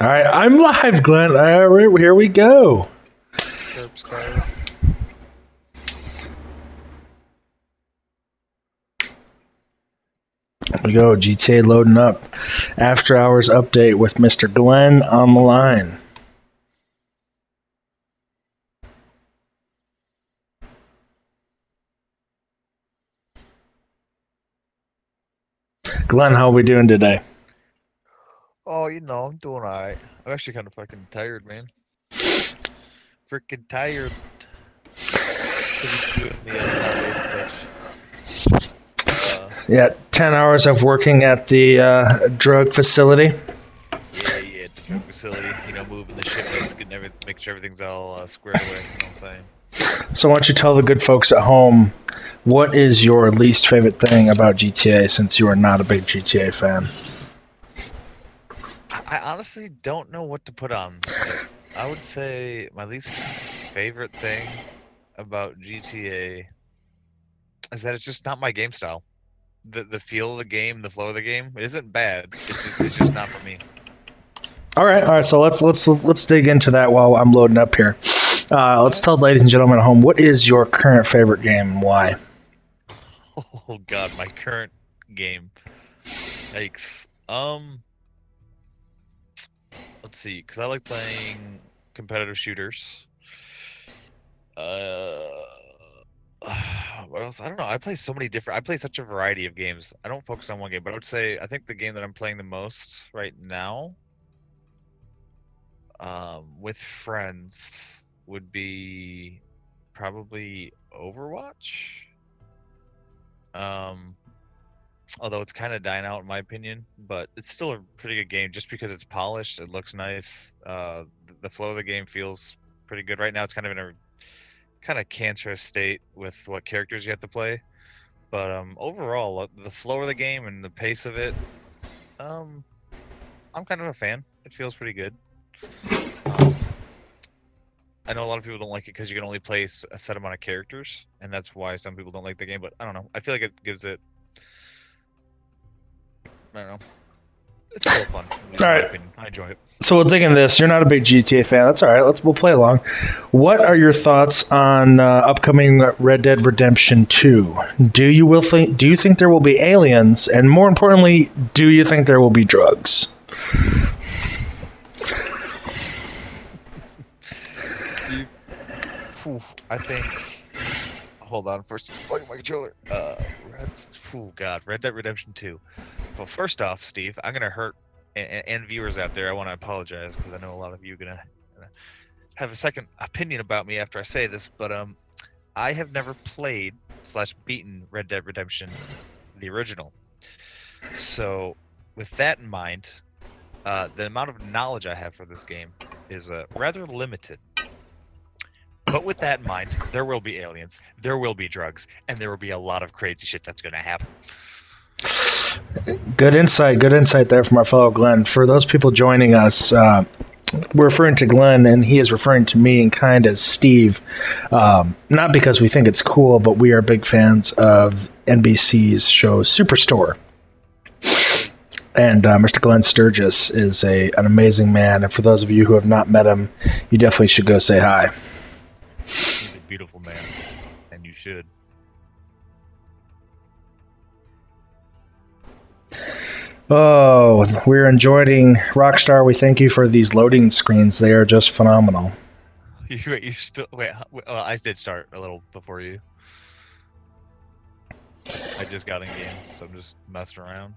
All right, I'm live, Glenn. All right, here we go. Skirp, skirp. Here we go. GTA loading up. After hours update with Mr. Glenn on the line. Glenn, how are we doing today? Oh, I'm doing alright. I'm actually kind of fucking tired, man. Freaking tired. Because we've been doing the 10-hour days and such. Yeah, 10 hours of working at the drug facility. Yeah, at the drug facility. Moving the shipments, making sure everything's all squared away. You know what I'm saying? So why don't you tell the good folks at home, what is your least favorite thing about GTA since you are not a big GTA fan? I honestly don't know what to put on it. I would say my least favorite thing about GTA is that it's just not my game style. The feel of the game, the flow of the game, it isn't bad. It's just not for me. All right. So let's dig into that while I'm loading up here. Let's Alright. tell ladies and gentlemen at home, what is your current favorite game and why? Oh God, my current game. Yikes. Let's see, because I like playing competitive shooters. Uh, what else? I don't know. I play so many different. I play such a variety of games. I don't focus on one game, but I would say I think the game that I'm playing the most right now, with friends, would be probably Overwatch. Um, although it's kind of dying out in my opinion, but it's still a pretty good game just because it's polished. It looks nice. The flow of the game feels pretty good right now. It's kind of in a kind of cancerous state with what characters you have to play, but overall, the flow of the game and the pace of it, um, I'm kind of a fan. It feels pretty good. Um, I know a lot of people don't like it because you can only play a set amount of characters, and that's why some people don't like the game. But I don't know. I feel like it gives it. I don't know. It's still fun, at least All in my right. opinion. I enjoy it. So we'll dig in this. You're not a big GTA fan. That's all right. We'll play along. What are your thoughts on upcoming Red Dead Redemption 2? Do you think there will be aliens, and more importantly, do you think there will be drugs? Steve, I think. Hold on, first, plug in my controller. Red Dead Redemption 2. Well, first off, Steve, I'm gonna hurt and viewers out there. I want to apologize because I know a lot of you are gonna have a second opinion about me after I say this, but I have never played slash beaten Red Dead Redemption, the original. So, with that in mind, the amount of knowledge I have for this game is rather limited. But with that in mind, there will be aliens, there will be drugs, and there will be a lot of crazy shit that's going to happen. Good insight. Good insight there from our fellow Glenn. For those people joining us, we're referring to Glenn, and he is referring to me in kind as Steve. Not because we think it's cool, but we are big fans of NBC's show Superstore. And Mr. Glenn Sturgis is an amazing man. And for those of you who have not met him, you definitely should go say hi. He's a beautiful man, and you should. Oh, we're enjoying Rockstar. We thank you for these loading screens. They are just phenomenal. You still wait. Well, I did start a little before you. I just got in game, so I'm just messing around.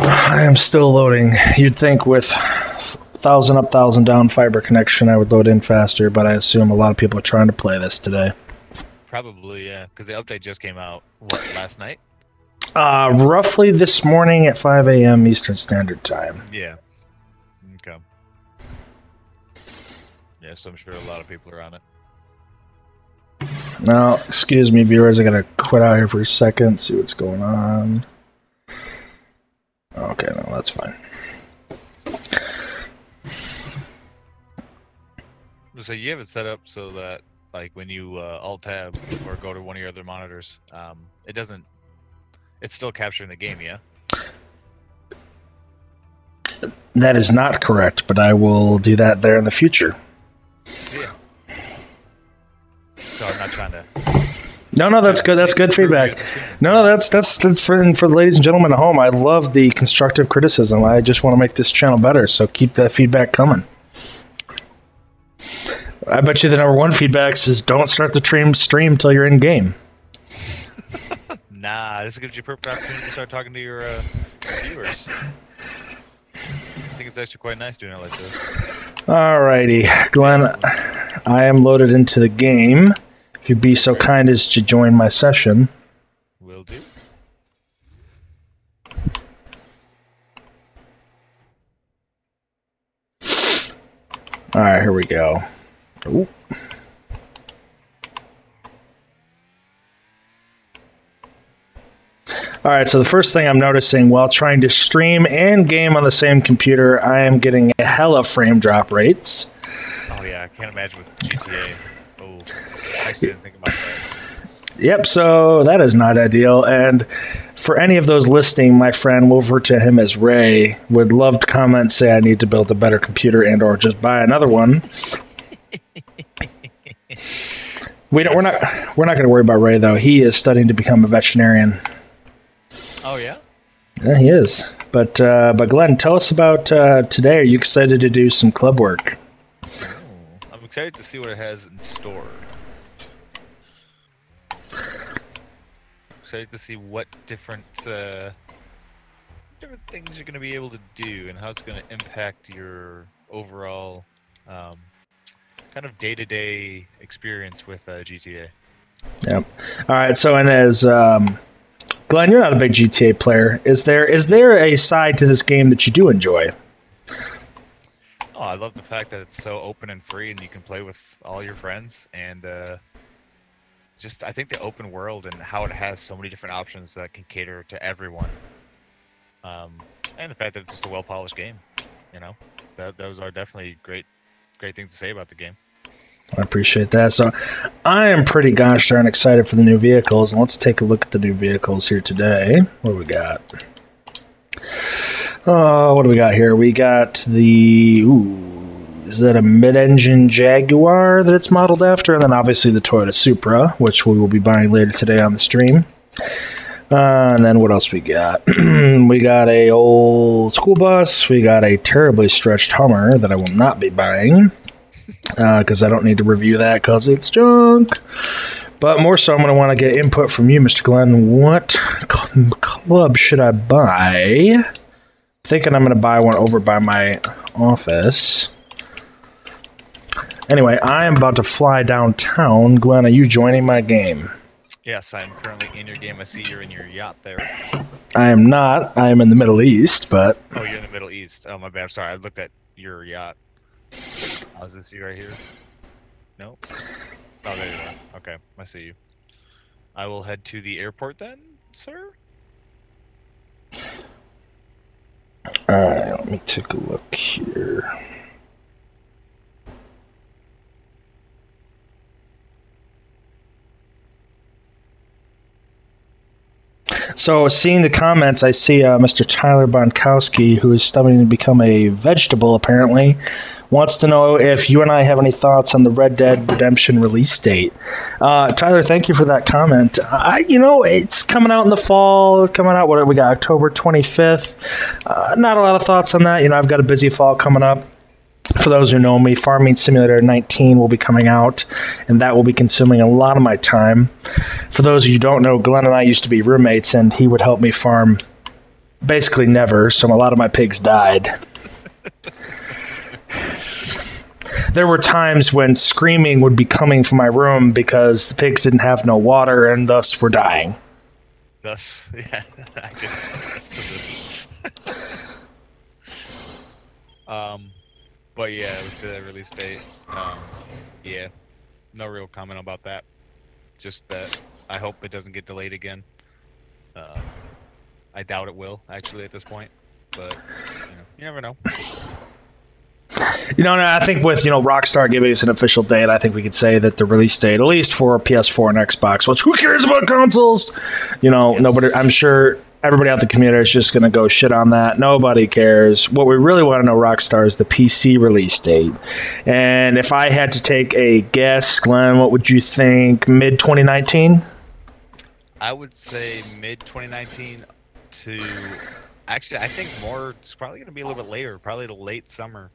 I am still loading. You'd think with 1,000 up, 1,000 down fiber connection, I would load in faster, but I assume a lot of people are trying to play this today. Probably, yeah, because the update just came out, what, last night? Roughly this morning at 5 a.m. Eastern Standard Time. Yeah. Okay. Yeah, so I'm sure a lot of people are on it. Now, excuse me, viewers, I gotta quit out here for a second, see what's going on. Okay, no, that's fine. So you have it set up so that, like, when you alt tab or go to one of your other monitors, it doesn't It's still capturing the game, yeah. That is not correct, but I will do that there in the future. Yeah. So I'm not trying to. No, that's good. That's good feedback. No, that's for the ladies and gentlemen at home. I love the constructive criticism. I just want to make this channel better, so keep that feedback coming. I bet you the number one feedback is don't start the stream till you're in game. Nah, this gives you a perfect opportunity to start talking to your viewers. I think it's actually quite nice doing it like this. Alrighty, Glenn, I am loaded into the game. If you'd be so kind as to join my session. Will do. Alright, here we go. Ooh. Alright, so the first thing I'm noticing while trying to stream and game on the same computer, I am getting a hella frame drop rates. Oh yeah, I can't imagine with GTA. Oh, I actually didn't think about that. Yep, so that is not ideal. And for any of those listening, my friend, we'll refer to him as Ray, would love to comment, say I need to build a better computer and or just buy another one. We're not going to worry about Ray though. He is studying to become a veterinarian. Oh yeah? Yeah, he is. But Glenn, tell us about today. Are you excited to do some club work? Oh, I'm excited to see what it has in store. Excited to see what different things you're going to be able to do and how it's going to impact your overall kind of day-to-day experience with GTA. Yep. All right. So, and as Glenn, you're not a big GTA player. Is there a side to this game that you do enjoy? Oh, I love the fact that it's so open and free, and you can play with all your friends. And just, I think the open world and how it has so many different options that can cater to everyone. And the fact that it's just a well-polished game. You know, those are definitely great things to say about the game. I appreciate that. So I am pretty gosh darn excited for the new vehicles. Let's take a look at the new vehicles here today. What do we got? What do we got here? We got the... is that a mid-engine Jaguar that it's modeled after? And then obviously the Toyota Supra, which we will be buying later today on the stream. And then what else we got? We got a old school bus. We got a terribly stretched Hummer that I will not be buying. Because I don't need to review that because it's junk. But more so, I'm going to want to get input from you, Mr. Glenn. What club should I buy? Thinking I'm going to buy one over by my office. Anyway, I am about to fly downtown. Glenn, are you joining my game? Yes, I'm currently in your game. I see you're in your yacht there. I am not. I am in the Middle East, but... Oh, you're in the Middle East. Oh, my bad. I'm sorry. I looked at your yacht. Oh, is this you right here? No? Oh, there you are. Okay, I see you. I will head to the airport then, sir? Alright, let me take a look here. So, seeing the comments, I see Mr. Tyler Bonkowski, who is studying to become a vegetable, apparently, wants to know if you and I have any thoughts on the Red Dead Redemption release date. Tyler, thank you for that comment. It's coming out in the fall. Coming out, what we got, October 25th. Not a lot of thoughts on that. I've got a busy fall coming up. For those who know me, Farming Simulator 19 will be coming out, and that will be consuming a lot of my time. For those of you who don't know, Glenn and I used to be roommates, and he would help me farm basically never, so a lot of my pigs died. There were times when screaming would be coming from my room because the pigs didn't have no water and thus were dying. Thus, yeah, I can attest to this. But yeah, with the release date, yeah, no real comment about that. Just that I hope it doesn't get delayed again. I doubt it will, actually, at this point. But, you never know. No, I think with Rockstar giving us an official date, I think we could say that the release date, at least for PS4 and Xbox, which who cares about consoles? Yes. Nobody. I'm sure everybody out in the community is just going to go shit on that. Nobody cares. What we really want to know, Rockstar, is the PC release date. And if I had to take a guess, Glenn, what would you think? Mid 2019? I would say mid 2019 to. Actually, I think more. It's probably going to be a little bit later. Probably the late summer.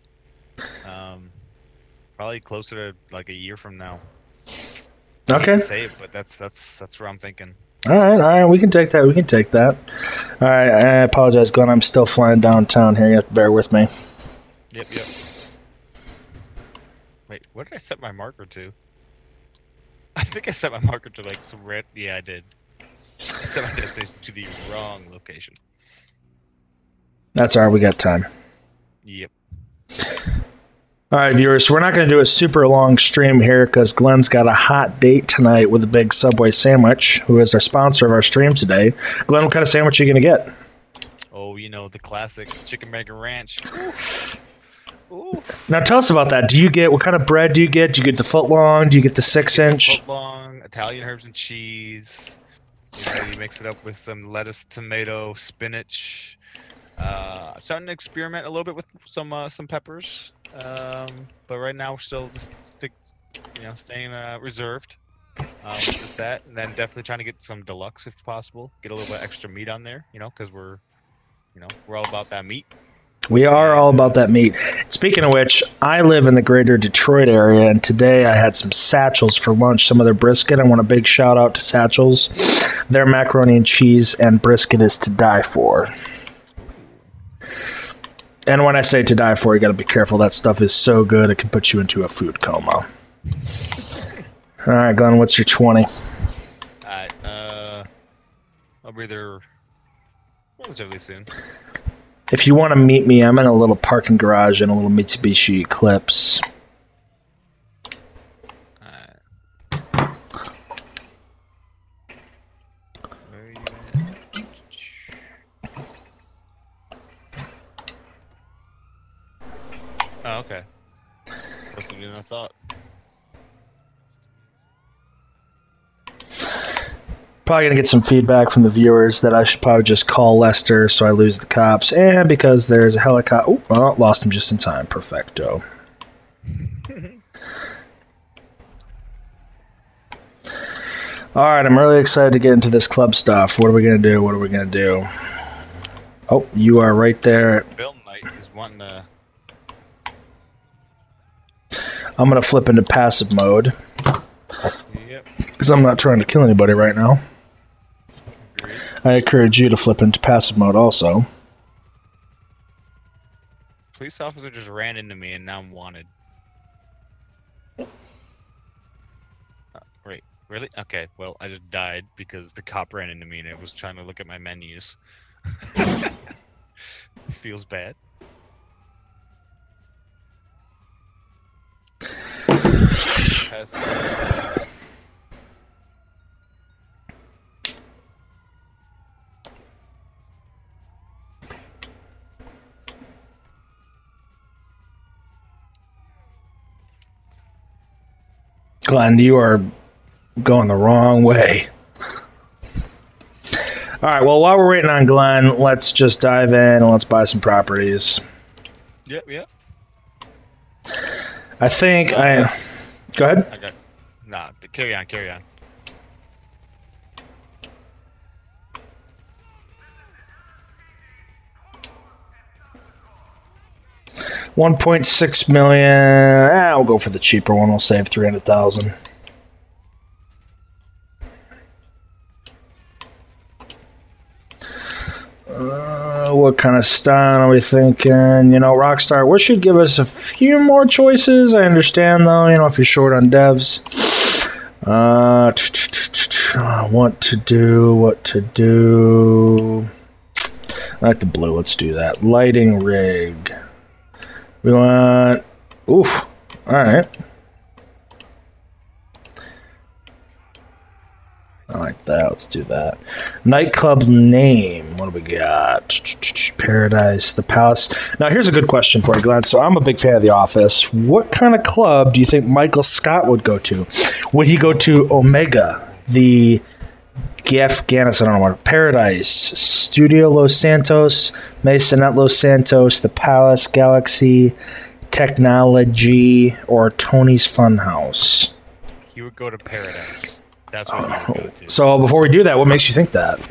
Probably closer to like a year from now. I hate to say it, but that's where I'm thinking. All right, we can take that. All right, I apologize, Glenn. I'm still flying downtown here. You have to bear with me. Yep. Wait, what did I set my marker to? I think I set my marker to like some red. Yeah, I did. I set my destination to the wrong location. That's all right. We got time. Yep. All right, viewers, so we're not going to do a super long stream here because Glenn's got a hot date tonight with a big Subway sandwich, who is our sponsor of our stream today. Glenn, what kind of sandwich are you going to get? Oh, the classic chicken bacon ranch. Oof. Now tell us about that. What kind of bread do you get? Do you get the foot long? Do you get the 6-inch? Foot long, Italian herbs and cheese. You mix it up with some lettuce, tomato, spinach. Starting to experiment a little bit with some peppers. But right now we're still just staying reserved. Just that, and then definitely trying to get some deluxe if possible. Get a little bit extra meat on there, because we're all about that meat. We are all about that meat. Speaking of which, I live in the greater Detroit area, and today I had some Satchels for lunch, some of their brisket. I want a big shout out to Satchels. Their macaroni and cheese and brisket is to die for. And when I say to die for, you got to be careful. That stuff is so good it can put you into a food coma. All right, Glenn, what's your 20? All right, I'll be there relatively soon. If you want to meet me, I'm in a little parking garage in a little Mitsubishi Eclipse. All right. Where are you at? Oh, okay. Closer than I thought. Probably going to get some feedback from the viewers that I should probably just call Lester so I lose the cops. And because there's a helicopter... Oh, well, lost him just in time. Perfecto. Alright, I'm really excited to get into this club stuff. What are we going to do? Oh, you are right there. Film night is wanting to... I'm going to flip into passive mode. Yep. Because I'm not trying to kill anybody right now. Agreed. I encourage you to flip into passive mode also. Police officer just ran into me and now I'm wanted. Wait, really? Okay, well, I just died because the cop ran into me and I was trying to look at my menus. Feels bad. Glenn, you are going the wrong way. Alright, well, while we're waiting on Glenn, let's just dive in and let's buy some properties. Yep. I think Go ahead. Nah, carry on. 1.6 million. I'll go for the cheaper one. We'll save 300,000. What kind of style are we thinking? Rockstar, we should give us a few more choices. I understand, though, if you're short on devs. What to do. I like the blue. Let's do that. Lighting rig. We want... Oof. Alright. I like that. Let's do that. Nightclub name. What do we got? Paradise, the Palace. Now, here's a good question for you, Glenn. So, I'm a big fan of The Office. What kind of club do you think Michael Scott would go to? Would he go to Omega, the Ganis, I don't know what, Paradise, Studio Los Santos, Maisonette Los Santos, the Palace, Galaxy, Technology, or Tony's Funhouse? He would go to Paradise. That's what he would go to. So before we do that, what makes you think that?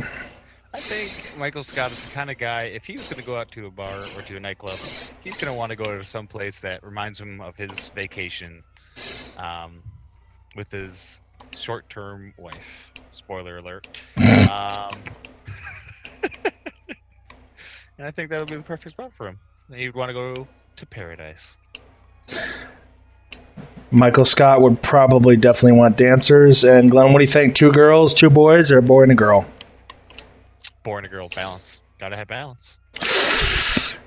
I think Michael Scott is the kind of guy, if he was going to go out to a bar or to a nightclub, he's going to want to go to some place that reminds him of his vacation with his short-term wife. Spoiler alert. And I think that would be the perfect spot for him. He would want to go to Paradise. Michael Scott would probably definitely want dancers. And Glenn, what do you think? 2 girls, 2 boys, or a boy and a girl? Boy and a girl, balance. Gotta have balance.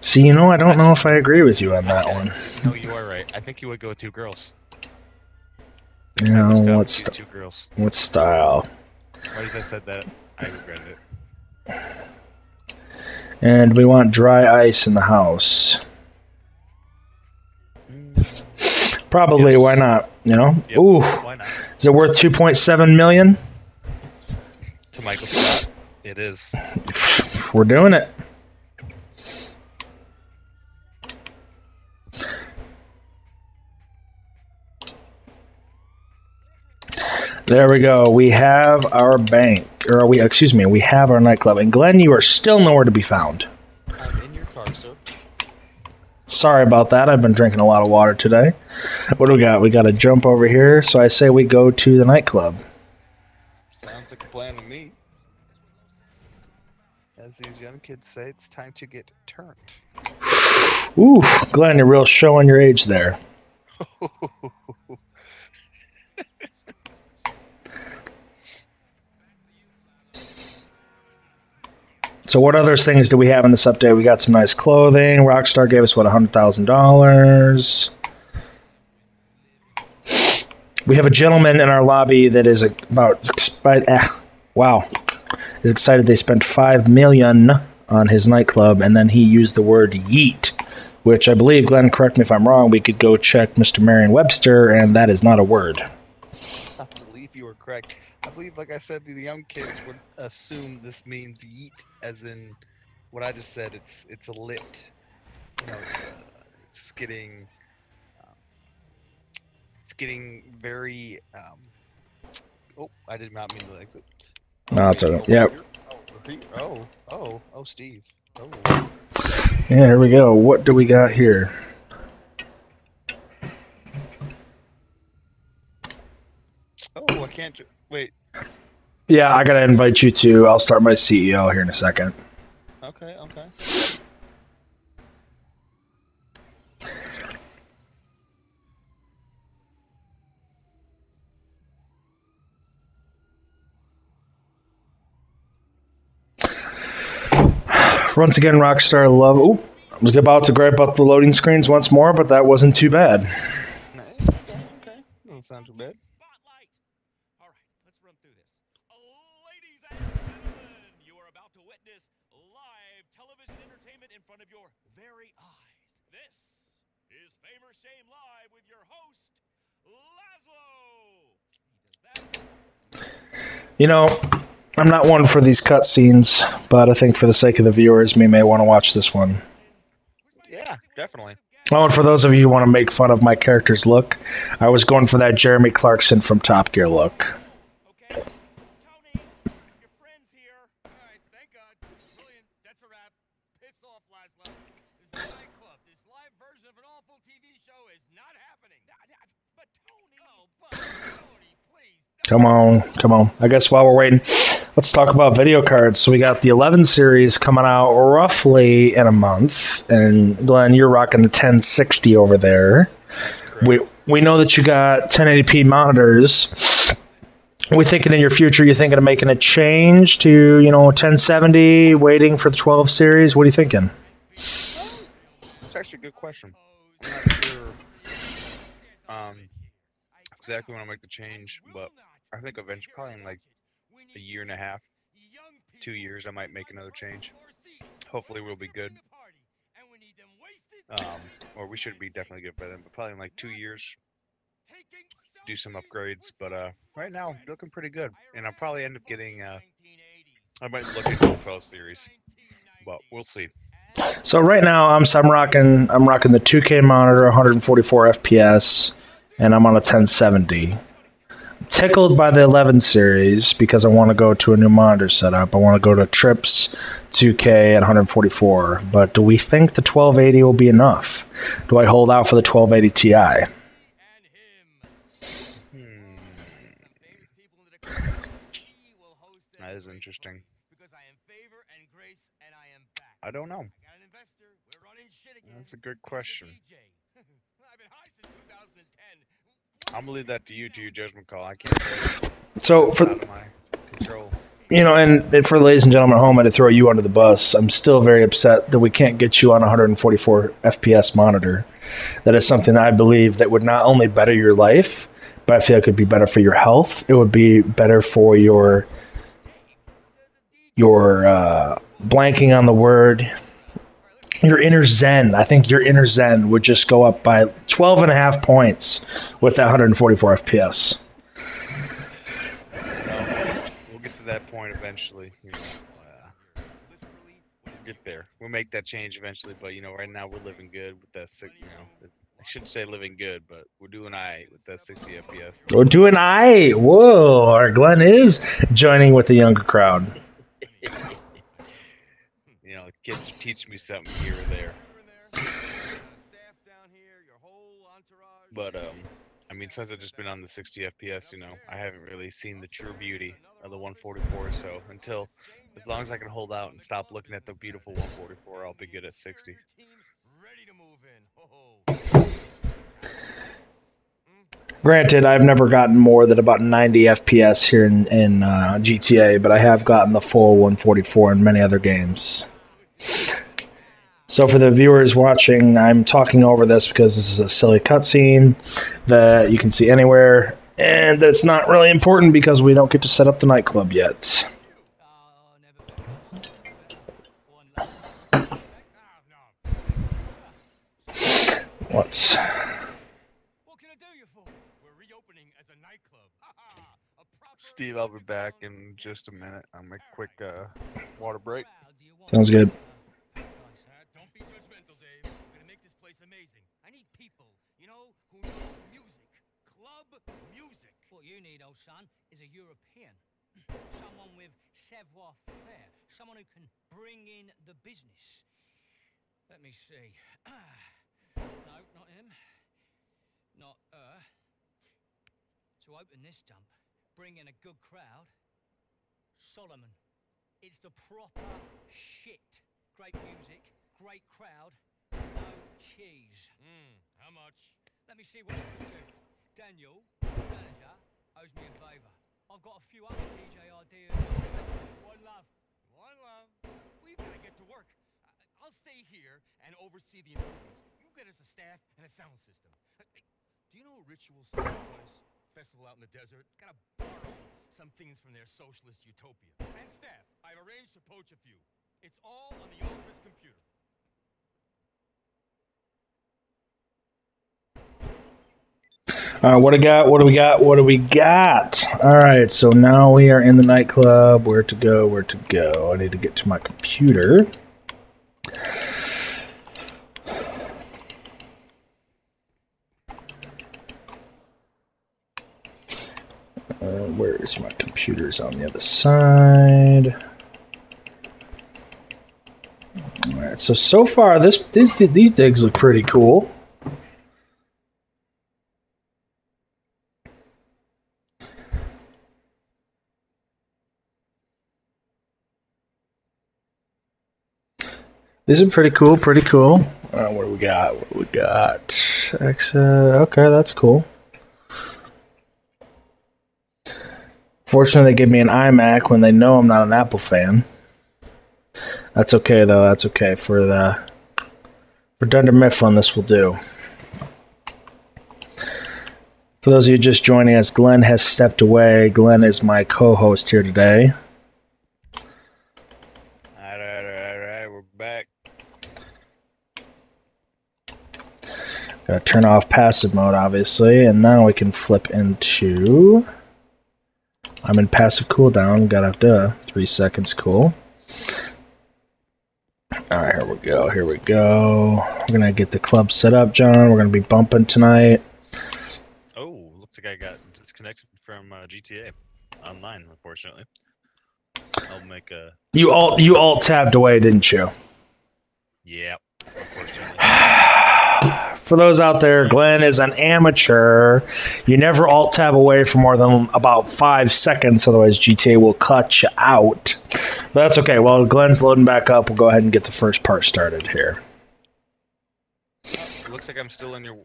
See, I don't know if I agree with you on that one. No, you are right. I think you would go with 2 girls. What 2 girls. What style? Right as I said that, I regretted it. And we want dry ice in the house. Probably, yes. Why not? Yep, Ooh, why not? Is it worth $2.7 million? To Michael Scott, it is. We're doing it. There we go. We have our bank, we have our nightclub. And Glenn, you are still nowhere to be found. I'm in your car, sir. Sorry about that. I've been drinking a lot of water today. What do we got? We got to jump over here. So I say we go to the nightclub. Sounds like a plan to me. As these young kids say, it's time to get turned. Ooh, Glenn, you're real showing your age there. So what other things do we have in this update? We got some nice clothing. Rockstar gave us, $100,000. We have a gentleman in our lobby that is is excited they spent $5 million on his nightclub, and then he used the word yeet, which I believe, Glenn, correct me if I'm wrong, we could go check Mr. Merriam-Webster, and that is not a word. I believe you are correct. I believe, like I said, the young kids would assume this means yeet, as in what I just said. It's a lit. It's getting very. Oh, I did not mean to exit. No, it's okay. Yeah. Oh, Steve. Oh. Yeah, here we go. What do we got here? Oh, I can't. Wait. Yeah, I gotta invite you too. I'll start my CEO here in a second. Okay. Once again, Rockstar love. Oop, I was about to gripe about the loading screens once more, but that wasn't too bad. Okay. Doesn't sound too bad. All right, let's run through this. Ladies and gentlemen, you are about to witness live television entertainment in front of your very eyes. This is Fame or Shame Live with your host, Laszlo. I'm not one for these cutscenes, but I think for the sake of the viewers, we may want to watch this one. Yeah, definitely. Oh, and for those of you who want to make fun of my character's look, I was going for that Jeremy Clarkson from Top Gear look. Okay, Tony, your friend's here. All right, thank God. Brilliant, that's a wrap. Piss off, Laszlo. This is a nightclub. This live version of an awful TV show is not happening. But Tony, please. Come on. I guess while we're waiting, let's talk about video cards. So we got the 11 series coming out roughly in a month. And Glenn, you're rocking the 1060 over there. We know that you got 1080p monitors. We're thinking in your future, you're thinking of making a change to, 1070, waiting for the 12 series. What are you thinking? It's actually a good question. I'm not sure exactly when I'll make the change, but I think eventually, probably in like a year and a half, 2 years, I might make another change. Hopefully we'll be good. Or we should be definitely good by then, but probably in like 2 years, do some upgrades. But right now, looking pretty good. And I'll probably end up getting, I might look at the 12 series, but we'll see. So right now I'm rocking the 2K monitor, 144 FPS, and I'm on a 1070. Tickled by the 11 series because I want to go to a new monitor setup. I want to go to Trips 2K at 144. But do we think the 1280 will be enough? Do I hold out for the 1280 Ti? That is interesting. I don't know. That's a good question. I'm gonna leave that to you, judgment call. I can't say. So It's for out of my control. and for ladies and gentlemen at home, I had to throw you under the bus. I'm still very upset that we can't get you on a 144 FPS monitor. That is something I believe that would not only better your life, but I feel it could be better for your health. It would be better for your blanking on the word. Your inner zen. I think your inner zen would just go up by 12.5 points with that 144 FPS. We'll get to that point eventually. You know, we'll get there. We'll make that change eventually. But you know, right now we're living good with that. You know, I shouldn't say living good, but we're doing alright with that 60 FPS. We're doing aight. Whoa, our Glenn is joining with the younger crowd. You know, the kids are teaching me something here or there. But I mean, since I've just been on the 60 FPS, you know, I haven't really seen the true beauty of the 144. So as long as I can hold out and stop looking at the beautiful 144, I'll be good at 60. Granted, I've never gotten more than about 90 FPS here in GTA, but I have gotten the full 144 in many other games. So for the viewers watching, I'm talking over this because this is a silly cutscene that you can see anywhere, and that's not really important because we don't get to set up the nightclub yet. Let's... Steve, I'll be back in just a minute. I'll make a quick water break. Sounds good. Don't be judgmental, Dave. We're gonna make this place amazing. I need people, you know, who know music. Club music. What you need, old son, is a European. Someone with savoir-faire. Someone who can bring in the business. Let me see. No, not him. Not her. To open this dump, bring in a good crowd. Solomon. It's the proper shit. Great music, great crowd, no cheese. How much? Let me see what I can do. Daniel, the manager, owes me a favour. I've got a few other DJ ideas. One love. One love. We've got to get to work. I'll stay here and oversee the improvements. You get us a staff and a sound system. Do you know Ritual Sacrifice Festival out in the desert? Gotta borrow some things from their socialist utopia. And staff, I've arranged to poach a few. It's all on the office computer. What do we got? What do we got? What do we got? All right, so now we are in the nightclub. Where to go? Where to go? I need to get to my computer. Where is my computer's on the other side? All right, so far these digs look pretty cool. These are pretty cool, pretty cool. What do we got? What do we got? Okay, that's cool. Fortunately, they give me an iMac when they know I'm not an Apple fan. That's okay, though. That's okay. For Dunder Mifflin, this will do. For those of you just joining us, Glenn has stepped away. Glenn is my co-host here today. All right, we're back. Gotta turn off passive mode, obviously, and now we can flip into... I'm in passive cooldown, got 3 seconds, cool. Alright, here we go. We're gonna get the club set up, John. We're gonna be bumping tonight. Oh, looks like I got disconnected from GTA Online, unfortunately. I'll make a... You alt tabbed away, didn't you? Yeah, unfortunately. For those out there, Glenn is an amateur. You never alt tab away for more than about 5 seconds, otherwise GTA will cut you out. But that's okay. While Glenn's loading back up, we'll go ahead and get the first part started here. It looks like I'm still in your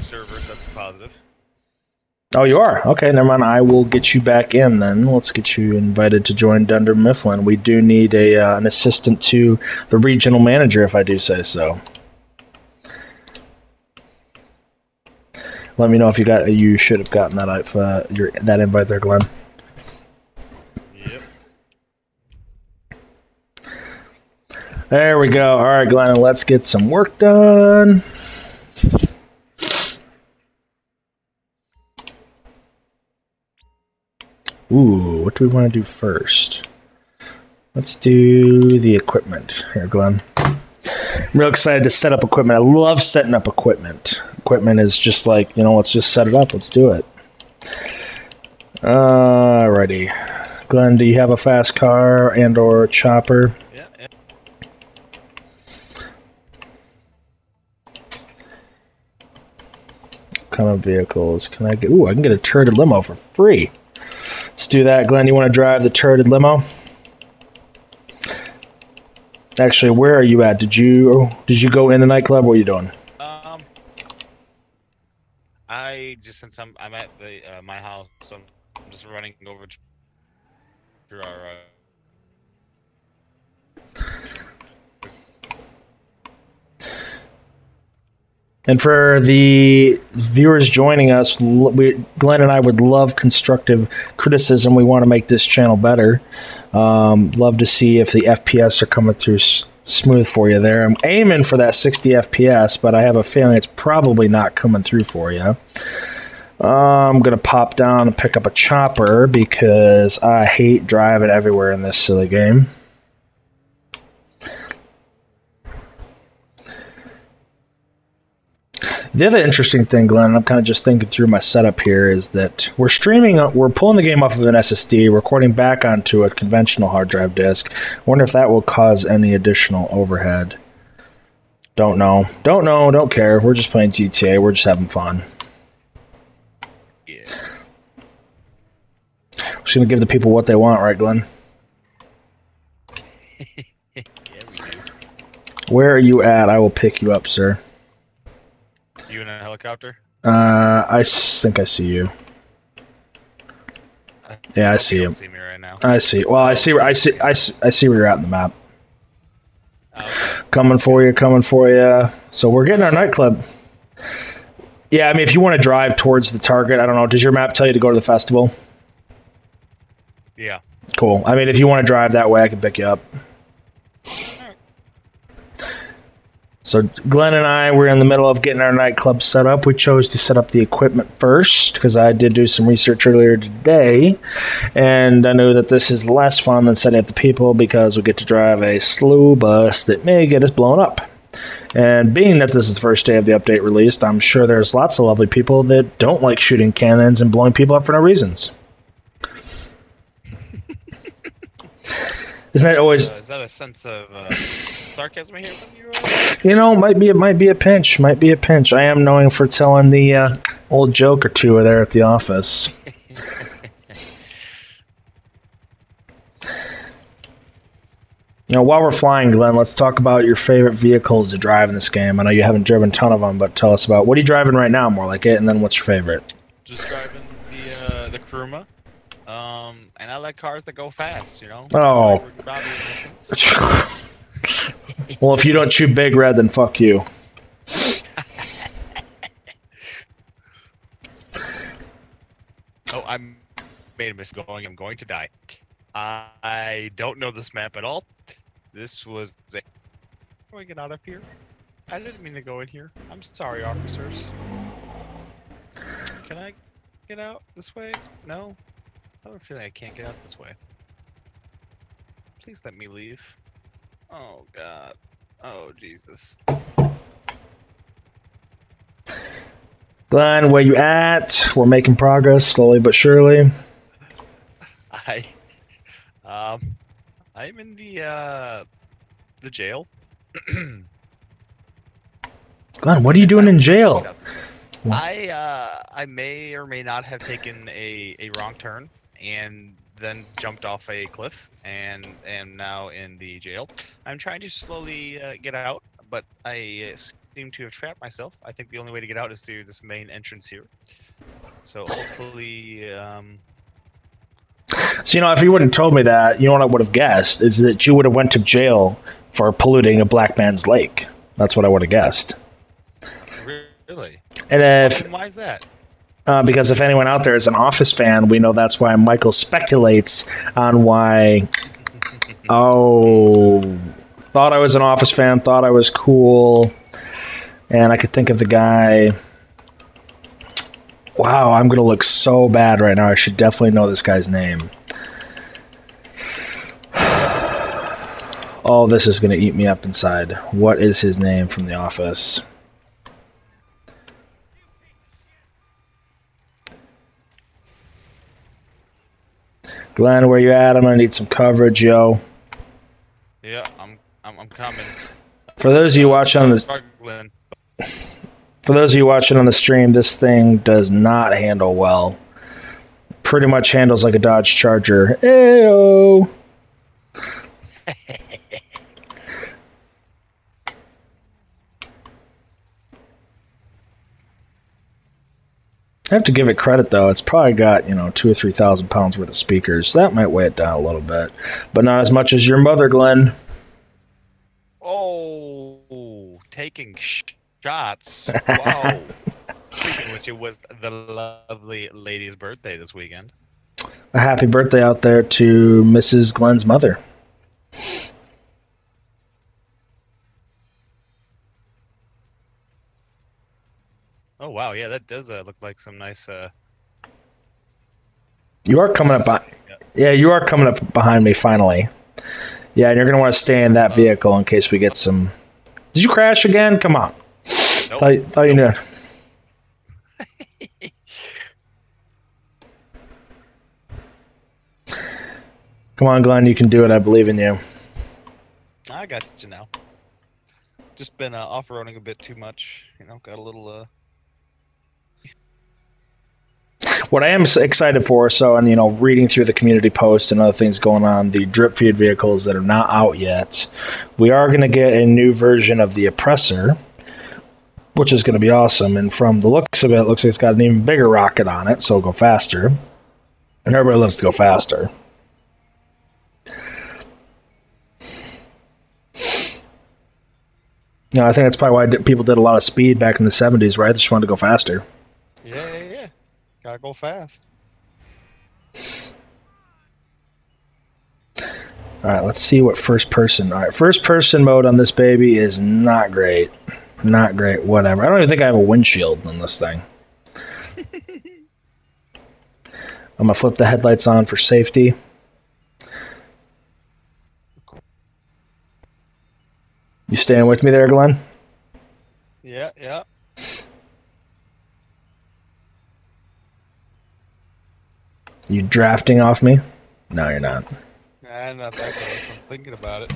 server, so that's positive. Oh, you are? Okay, never mind. I will get you back in then. Let's get you invited to join Dunder Mifflin. We do need an assistant to the regional manager, if I do say so. Let me know if you should have gotten that invite there, Glenn. Yep. There we go. All right, Glenn, let's get some work done. Ooh, what do we want to do first? Let's do the equipment. Here, Glenn. I'm real excited to set up equipment. I love setting up equipment. Equipment is just like, let's just set it up. Let's do it. Alrighty. Glenn, do you have a fast car and or chopper? Yeah. What kind of vehicles can I get? Ooh, I can get a turreted limo for free. Let's do that. Glenn, you want to drive the turreted limo? Actually, where are you at? Did you go in the nightclub? What are you doing? Since I'm at my house, so I'm just running over to our And for the viewers joining us, Glenn and I would love constructive criticism. We want to make this channel better. Love to see if the FPS are coming through smooth for you there. I'm aiming for that 60 FPS, but I have a feeling it's probably not coming through for you. I'm going to pop down and pick up a chopper because I hate driving everywhere in this silly game. The other interesting thing, Glenn, I'm kind of just thinking through my setup here, is that we're pulling the game off of an SSD, recording back onto a conventional hard drive disk. I wonder if that will cause any additional overhead. Don't know. Don't care. We're just playing GTA. We're just having fun. Yeah. We're just going to give the people what they want, right, Glenn? Yeah, we do. Where are you at? I will pick you up, sir. You in a helicopter? I think I see you. Yeah, I see you. him. Don't see me right now. I see. Well, I see where you're at in the map. Oh, okay. Coming for you. So we're getting our nightclub. Yeah, I mean, if you want to drive towards the target, I don't know. Does your map tell you to go to the festival? Yeah. Cool. I mean, if you want to drive that way, I can pick you up. So Glenn and I were in the middle of getting our nightclub set up. We chose to set up the equipment first because I did do some research earlier today, and I knew that this is less fun than setting up the people because we get to drive a slow bus that may get us blown up. And being that this is the first day of the update released, I'm sure there's lots of lovely people that don't like shooting cannons and blowing people up for no reasons. Isn't that always... Is that a sense of sarcasm here from you? Might be a pinch. I am known for telling the old joke or two there at the office. While we're flying, Glenn, let's talk about your favorite vehicles to drive in this game. I know you haven't driven a ton of them, but tell us about what are you driving right now, more like it, and then what's your favorite? Just driving the Kuruma. And I like cars that go fast, Oh. Well, if you don't chew Big Red, then fuck you. I'm made a mistake going. I'm going to die. I don't know this map at all. This was a... How do I get out of here? I didn't mean to go in here. I'm sorry, officers. Can I get out this way? No? I have a feeling I can't get out this way. Please let me leave. Oh, God. Oh, Jesus. Glenn, where you at? We're making progress slowly but surely. I'm in the jail. Glenn, what are you doing in jail? I may or may not have taken a wrong turn and then jumped off a cliff and am now in the jail. I'm trying to slowly get out, but I seem to have trapped myself. I think the only way to get out is through this main entrance here. So hopefully, So, you know, if you wouldn't have told me that, you know what I would have guessed is that you would have went to jail for polluting a black man's lake. That's what I would have guessed. really? And Why is that? because if anyone out there is an Office fan, we know that's why Michael speculates on why. Oh, thought I was an Office fan, thought I was cool, and I could think of the guy. Wow, I'm gonna look so bad right now. I should definitely know this guy's name. Oh, this is gonna eat me up inside. What is his name from The Office? Glenn, where you at? I'm gonna need some coverage, yo. Yeah, I'm coming. For those of you watching on this, Struggling. for those of you watching on the stream, this thing does not handle well. Pretty much handles like a Dodge Charger. Ayo. I have to give it credit though. It's probably got, you know, 2,000 or 3,000 pounds worth of speakers. So that might weigh it down a little bit, but not as much as your mother, Glenn. Oh, taking shots. Wow. Speaking of which, it was the lovely lady's birthday this weekend. A happy birthday out there to Mrs. Glenn's mother. Oh wow, yeah, that does look like some nice. You are coming up. Yeah, you are coming up behind me finally. Yeah, and you're gonna want to stay in that vehicle in case we get some. Did you crash again? Come on. Nope. Thought you knew. Come on, Glenn, you can do it. I believe in you. I got you now. Just been off-roading a bit too much. You know, got a little. What I am excited for, so, and you know, reading through the community posts and other things going on, the drip feed vehicles that are not out yet, we are going to get a new version of the Oppressor, which is going to be awesome. And from the looks of it, it looks like it's got an even bigger rocket on it, so it'll go faster. And everybody loves to go faster. You know, I think that's probably why people did a lot of speed back in the 70s, right? They just wanted to go faster. Yeah. Gotta go fast. Alright, let's see what first person. Alright, first person mode on this baby is not great. Not great, whatever. I don't even think I have a windshield on this thing. I'm gonna flip the headlights on for safety. You staying with me there, Glenn? Yeah. You drafting off me? No, you're not. Nah, not that close. I'm thinking about it.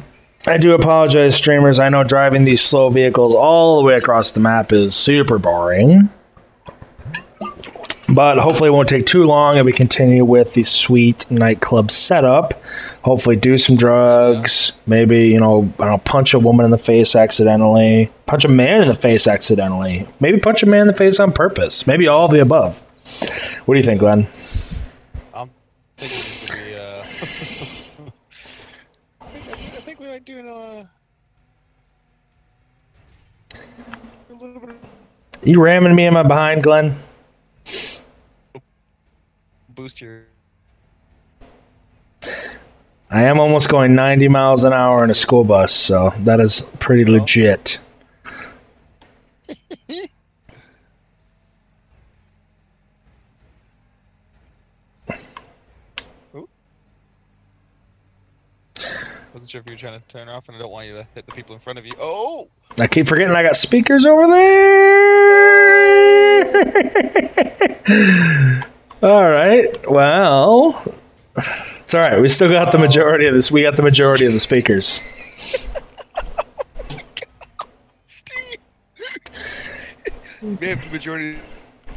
I do apologize, streamers. I know driving these slow vehicles all the way across the map is super boring. But hopefully it won't take too long and we continue with the sweet nightclub setup. Hopefully do some drugs. Maybe, you know, I don't know, punch a woman in the face accidentally. Punch a man in the face accidentally. Maybe punch a man in the face on purpose. Maybe all of the above. What do you think, Glenn? I'm thinking this would be, I think we might do a little bit of... You ramming me in my behind, Glenn? boost here. I am almost going 90 miles an hour in a school bus, so that is pretty legit. Wasn't sure if you were trying to turn off, and I don't want you to hit the people in front of you. Oh! I keep forgetting I got speakers over there. All right. Well, it's all right. We still got the majority of this. We got the majority of the speakers. Steve! Man, the majority of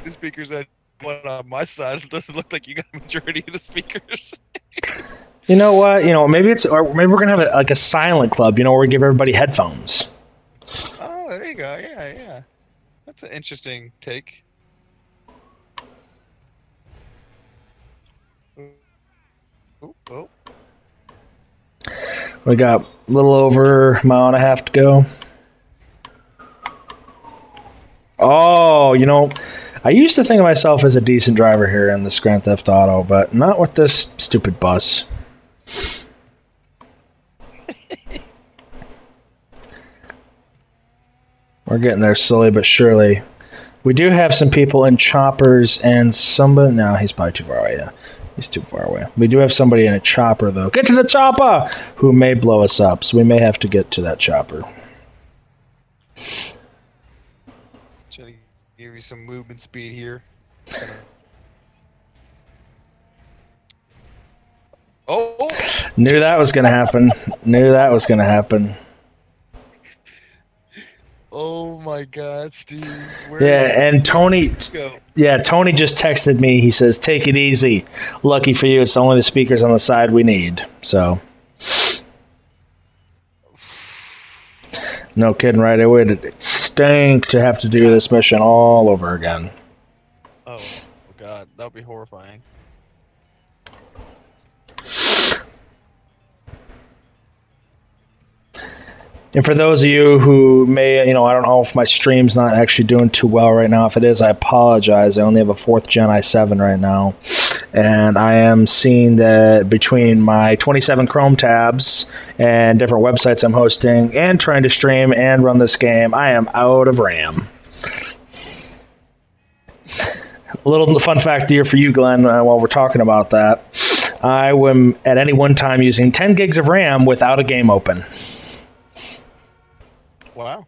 the speakers I want on my side. It doesn't look like you got the majority of the speakers. You know what? Maybe or maybe we're gonna have a silent club. Where we give everybody headphones. Oh, there you go. Yeah. That's an interesting take. Oh. We got a little over a mile and a half to go. Oh, I used to think of myself as a decent driver here in this Grand Theft Auto, but not with this stupid bus. We're getting there slowly but surely. We do have some people in choppers and somebody... No, he's probably too far away, yeah. He's too far away. We do have somebody in a chopper, though. Get to the chopper! Who may blow us up, so we may have to get to that chopper. Trying to give you some movement speed here. Oh! Knew that was going to happen. Knew that was going to happen. Oh my God, Steve. And Tony. Yeah, Tony just texted me. He says, "Take it easy. Lucky for you, it's only the speakers on the side we need." So, no kidding, right? It would stink to have to do this mission all over again. Oh God, that would be horrifying. And for those of you who may, I don't know if my stream's not actually doing too well right now. If it is, I apologize. I only have a 4th Gen i7 right now. And I am seeing that between my 27 Chrome tabs and different websites I'm hosting and trying to stream and run this game, I am out of RAM. A little fun fact here for you, Glenn, while we're talking about that. I am at any one time using 10 gigs of RAM without a game open. Wow.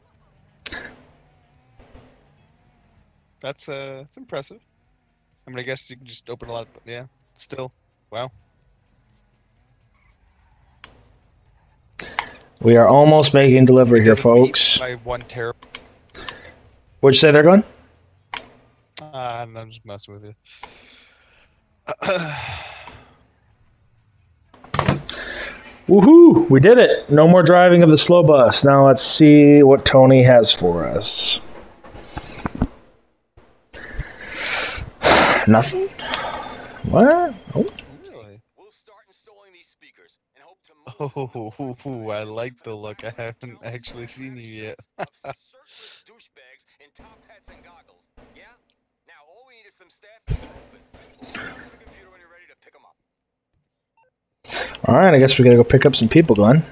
That's impressive. I mean, I guess you can just open a lot of, yeah, still. Wow. We are almost making delivery here, folks. My 1 terabyte. What'd you say there, Glenn? I'm just messing with you. Woohoo! We did it! No more driving of the slow bus. Now let's see what Tony has for us. Nothing? What? Oh. Really? We'll start installing these speakers and hope to Oh, I like the look. I haven't actually seen you yet. shirtless douchebags in top hats and goggles. Yeah? Now all we need is some staff to open. Log on to the computer when you're ready to pick them up. Alright, I guess we gotta go pick up some people, Glenn.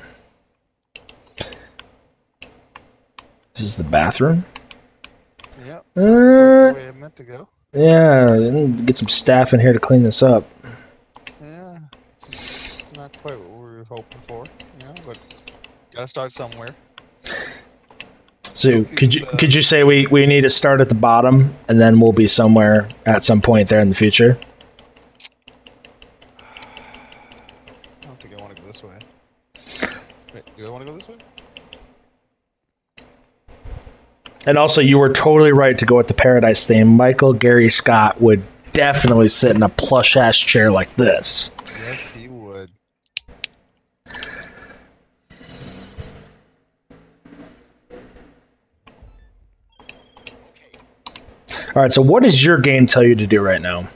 This is the bathroom. Yep. The way I meant to go. Yeah, get some staff in here to clean this up. Yeah. It's not quite what we were hoping for, but gotta start somewhere. So could you say we need to start at the bottom and then we'll be somewhere at some point there in the future? I don't think I want to go this way. Wait, do I want to go this way? And also, you were totally right to go with the Paradise theme. Michael Gary Scott would definitely sit in a plush-ass chair like this. Yes, he would. All right, so what does your game tell you to do right now?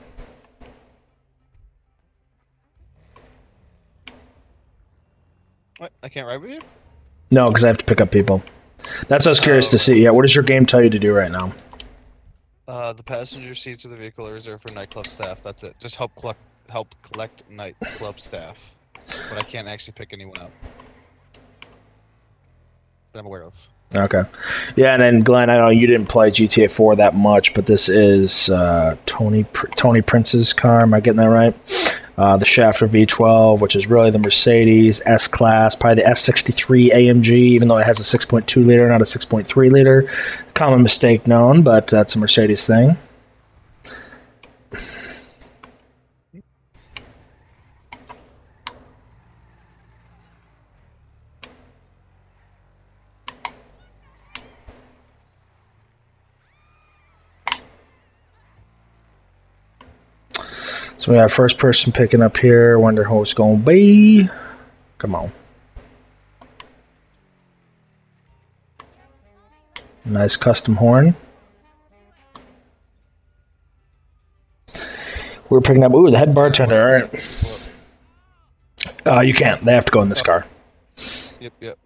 What? I can't ride with you? No, because I have to pick up people. That's what I was curious to see. Yeah, what does your game tell you to do right now? The passenger seats of the vehicle are reserved for nightclub staff. That's it. Just help collect nightclub staff. But I can't actually pick anyone up that I'm aware of. Okay. Yeah, and then Glenn, I know you didn't play GTA 4 that much, but this is Tony Prince's car. Am I getting that right? The Schafter V12, which is really the Mercedes S-Class, probably the S63 AMG, even though it has a 6.2 liter, not a 6.3 liter. Common mistake known, but that's a Mercedes thing. So we have first person picking up here. Wonder who it's going to be. Come on. Nice custom horn. We're picking up. Ooh, the head bartender. All right. You can't. They have to go in this car. Yep.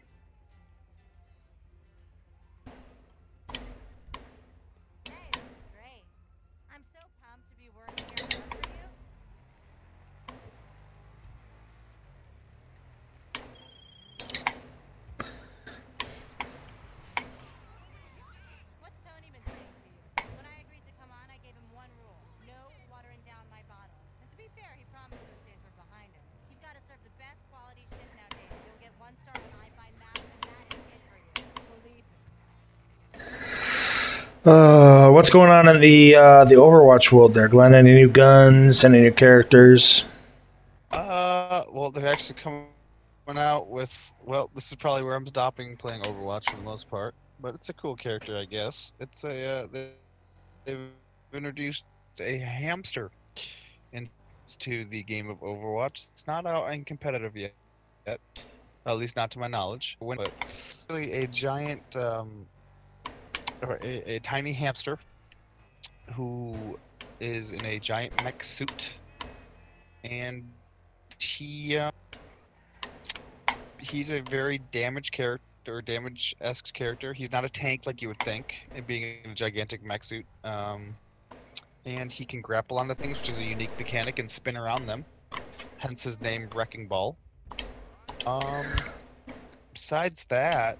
What's going on in the Overwatch world there, Glenn? Any new guns? Any new characters? Well, they're actually coming out with. Well, this is probably where I'm stopping playing Overwatch for the most part, but it's a cool character, I guess. It's a they've introduced a hamster into the game of Overwatch. It's not out and competitive yet, at least not to my knowledge. But really, a giant. Or a tiny hamster who is in a giant mech suit, and he's a very damage character, damage-esque character. He's not a tank like you would think, being in a gigantic mech suit. And he can grapple onto things, which is a unique mechanic, and spin around them. Hence his name, Wrecking Ball. Besides that.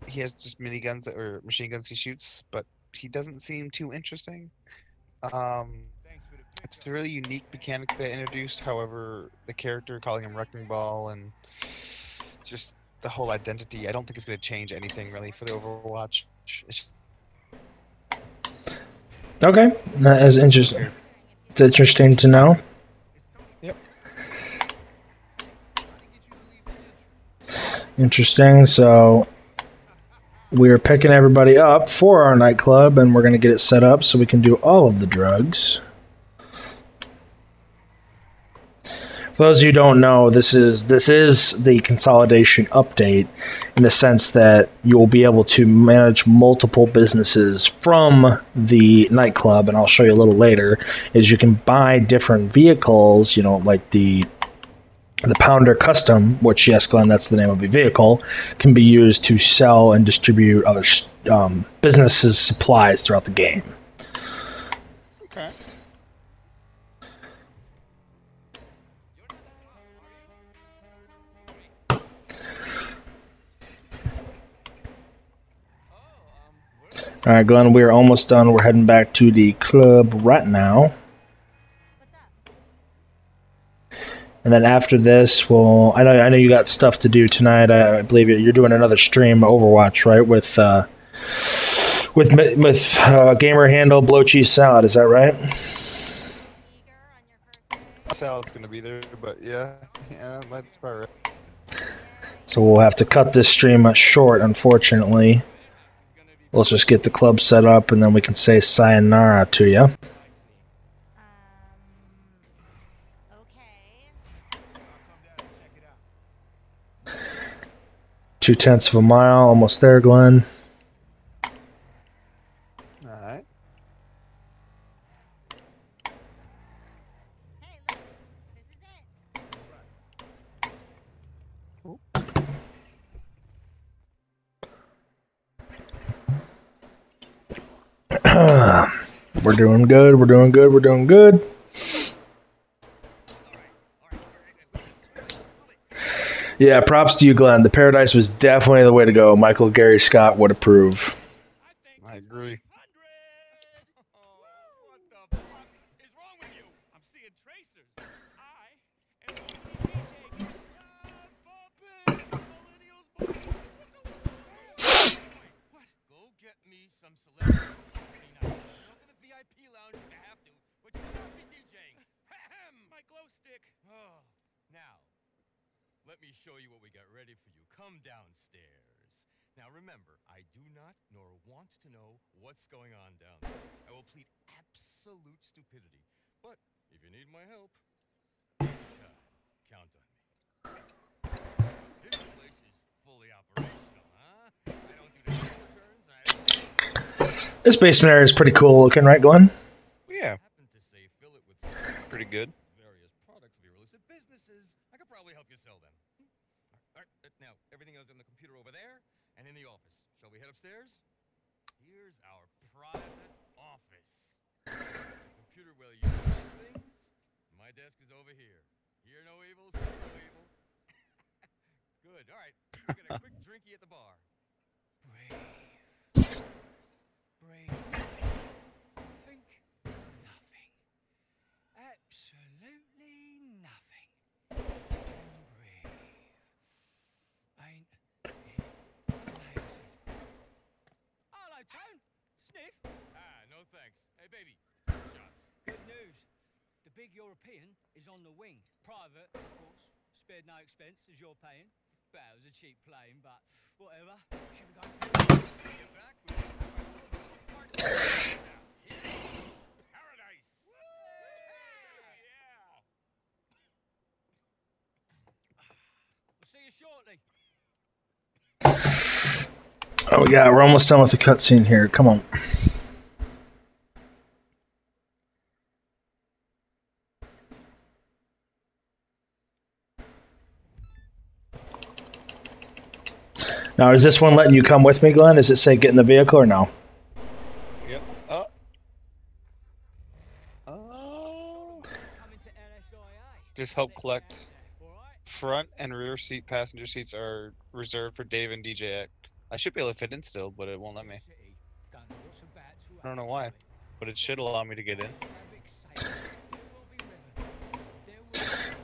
He has just miniguns or machine guns he shoots, but he doesn't seem too interesting. It's a really unique mechanic they introduced. However, the character calling him Wrecking Ball and just the whole identity, I don't think it's going to change anything really for the Overwatch. Okay, that is interesting. It's interesting to know. Yep. Interesting. So we're picking everybody up for our nightclub, and we're going to get it set up so we can do all of the drugs. For those of you who don't know, this is the consolidation update in the sense that you will be able to manage multiple businesses from the nightclub, and I'll show you a little later, is you can buy different vehicles, like the Pounder Custom, which, yes, Glenn, that's the name of a vehicle, can be used to sell and distribute other businesses' supplies throughout the game. Okay. All right, Glenn, we are almost done. We're heading back to the club right now. And then after this, well, I know you got stuff to do tonight. I believe you're doing another stream Overwatch, right? With gamer handle Blow Cheese Salad. Is that right? Salad's gonna be there, but yeah, that's about right. So we'll have to cut this stream short, unfortunately. Let's just get the club set up, and then we can say sayonara to you. Okay. 0.2 of a mile, almost there, Glenn. Alright. Hey, look, this is it. Cool. We're doing good. We're doing good. We're doing good. Yeah, props to you, Glenn. The Paradise was definitely the way to go. Michael Gary Scott would approve. I agree. What the fuck is wrong with you? I'm seeing tracers. I am the opening DJ. Get the crowd bumping. Millennials, what? Go get me some celebrities. Go to the VIP lounge if you have to, but you will not be DJing. Ahem, my glow stick. Oh, now, let me show you what we got ready for you. Come downstairs. Now remember, I do not nor want to know what's going on down there. I will plead absolute stupidity. But if you need my help, anytime, count on me. This place is fully operational, huh? I don't do the tax returns. This basement area is pretty cool looking, right, Glenn? Yeah, happen to say fill it with pretty good. various products of your illicit businesses. I could probably help you sell them. All right, now everything else in the computer over there and in the office. Shall we head upstairs? Here's our private office. The computer will you run things. My desk is over here. Hear no evil, see no evil. Good. All right. We'll get a quick drinky at the bar. Brave. Brave. Think nothing. Absolutely nothing. And brave. Ain't it amazing? Hello, Tone. Sniff? No thanks. Hey, baby. Shots. Good news. The big European is on the wing. Private, of course. Spared no expense as you're paying. Well, it was a cheap plane, but whatever. Should we go get back? We can have ourselves a little party. Now, here's to paradise. Yeah. We'll see you shortly. Oh, yeah, we're almost done with the cutscene here. Come on. Now, is this one letting you come with me, Glenn? Does it say get in the vehicle or no? Yep. Coming to LSIA. Just help collect. Front and rear seat passenger seats are reserved for Dave and DJ. I should be able to fit in still, but it won't let me. I don't know why, but it should allow me to get in.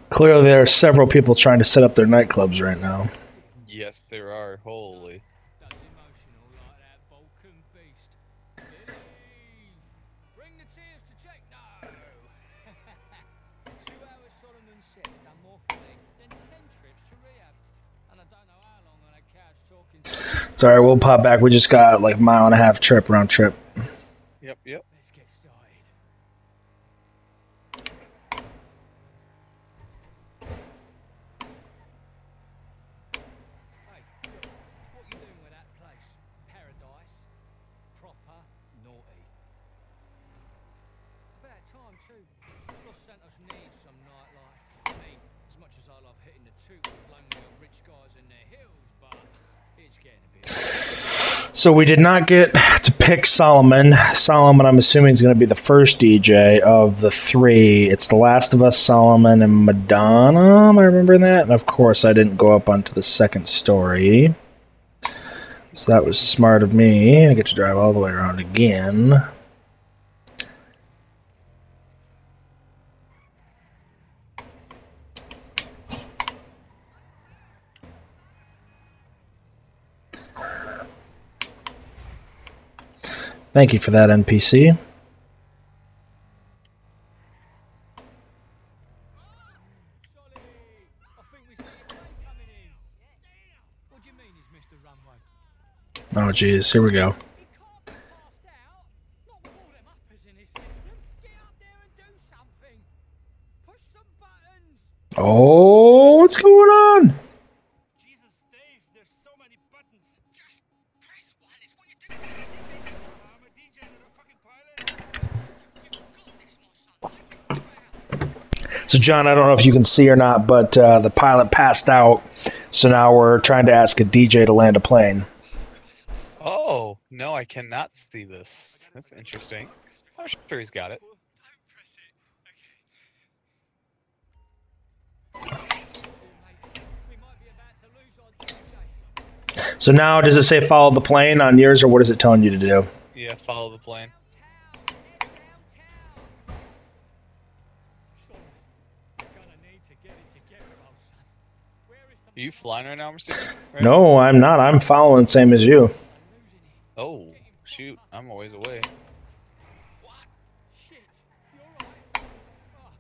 Clearly, there are several people trying to set up their nightclubs right now. Yes, there are. Holy. That's emotional like that Vulcan beast. Believe. Bring the tears to check. No. 2 hours Solomon says done more for me than 10 trips to rehab. And I don't know how long on a couch talking to It's alright, we'll pop back. We just got like a mile and a half trip, round trip. Yep, yep. Let's get started. Hey, look, what you doing with that place? Paradise? Proper naughty. About time too. Los Santos needs some nightlife. I mean, as much as I love hitting the toot with lonely old rich guys in their hills, but it's getting a bit. So we did not get to pick Solomon. Solomon, I'm assuming, is going to be the first DJ of the 3. It's The Last of Us, Solomon, and Madonna. Am I remembering that? And of course, I didn't go up onto the second story. So that was smart of me. I get to drive all the way around again. Thank you for that, NPC. Solly, I think we see your plane coming in. What do you mean he's missed the runway? Oh, jeez. Here we go. He can't be passed out. Not with all them uppers in his system. Get up there and do something. Push some buttons. Oh, what's going on? Jesus, Dave, there's so many buttons. Just press one. It's what you do for a living. I'm a DJ, not a fucking pilot. You've got this, my son. So, John, I don't know if you can see or not, but the pilot passed out. So now we're trying to ask a DJ to land a plane. Oh, no, I cannot see this. That's interesting. I'm sure he's got it. So now, does it say follow the plane on yours, or what is it telling you to do? Yeah, follow the plane. Are you flying right now, Mr. Right? No, I'm not. I'm following same as you. Oh, shoot. I'm a ways away. Shit, you alright? Oh,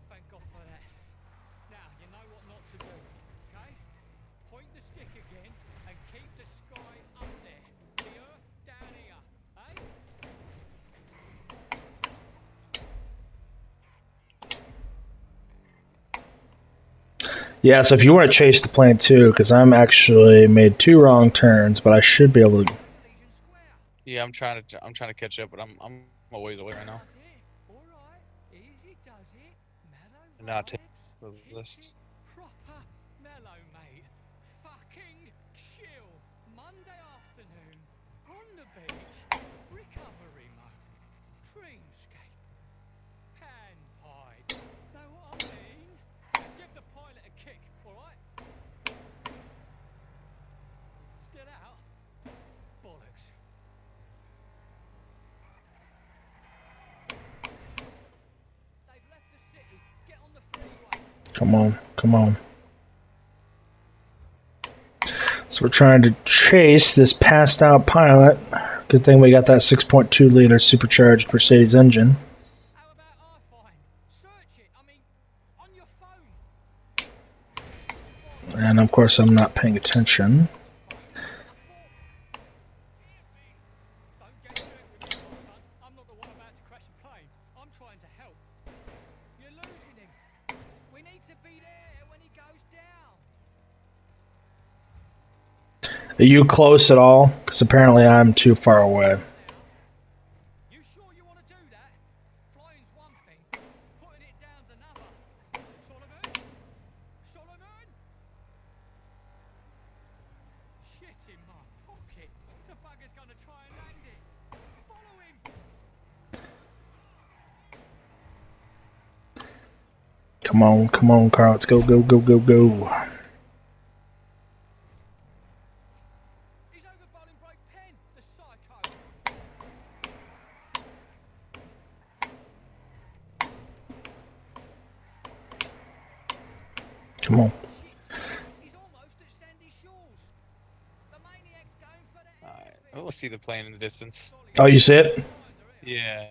thank God for that. Now, you know what not to do, okay? Point the stick again and keep the sky up there. The earth down here, eh? Yeah, so if you want to chase the plane too, because I'm actually made 2 wrong turns, but I should be able to. Yeah, I'm trying to catch up, but I'm a ways away right now. Does it? Alright, easy does it. Mellow Now take vibes. this. Proper mellow, mate. Fucking chill. Monday afternoon, on the beach, recovery mode, dreamscape, panpipe. Know what I mean? And give the pilot a kick, alright? Still out? Bollocks. They've left the city. Get on the freeway. Come on, come on. So we're trying to chase this passed out pilot. Good thing we got that 6.2 liter supercharged Mercedes engine. How about I find? Search it. I mean, on your phone. And of course, I'm not paying attention. Don't get to it with me, my son. I'm not the one about to crash a plane. I'm trying to help. You're losing him. We need to be there when he goes down. Are you close at all? Because apparently I'm too far away. You sure you want to do that? Flying's one thing. Putting it down's another. Solomon? Solomon? Shit in my pocket. The bugger's gonna try and land it. Follow him. Come on, Carl. Let's go, go, go, go, go. He's over Bolingbroke Pen, the psycho. Come on. Shit. He's almost at Sandy Shores. The maniac's going for the Alright, we'll see the plane in the distance. Oh, you see it? Yeah.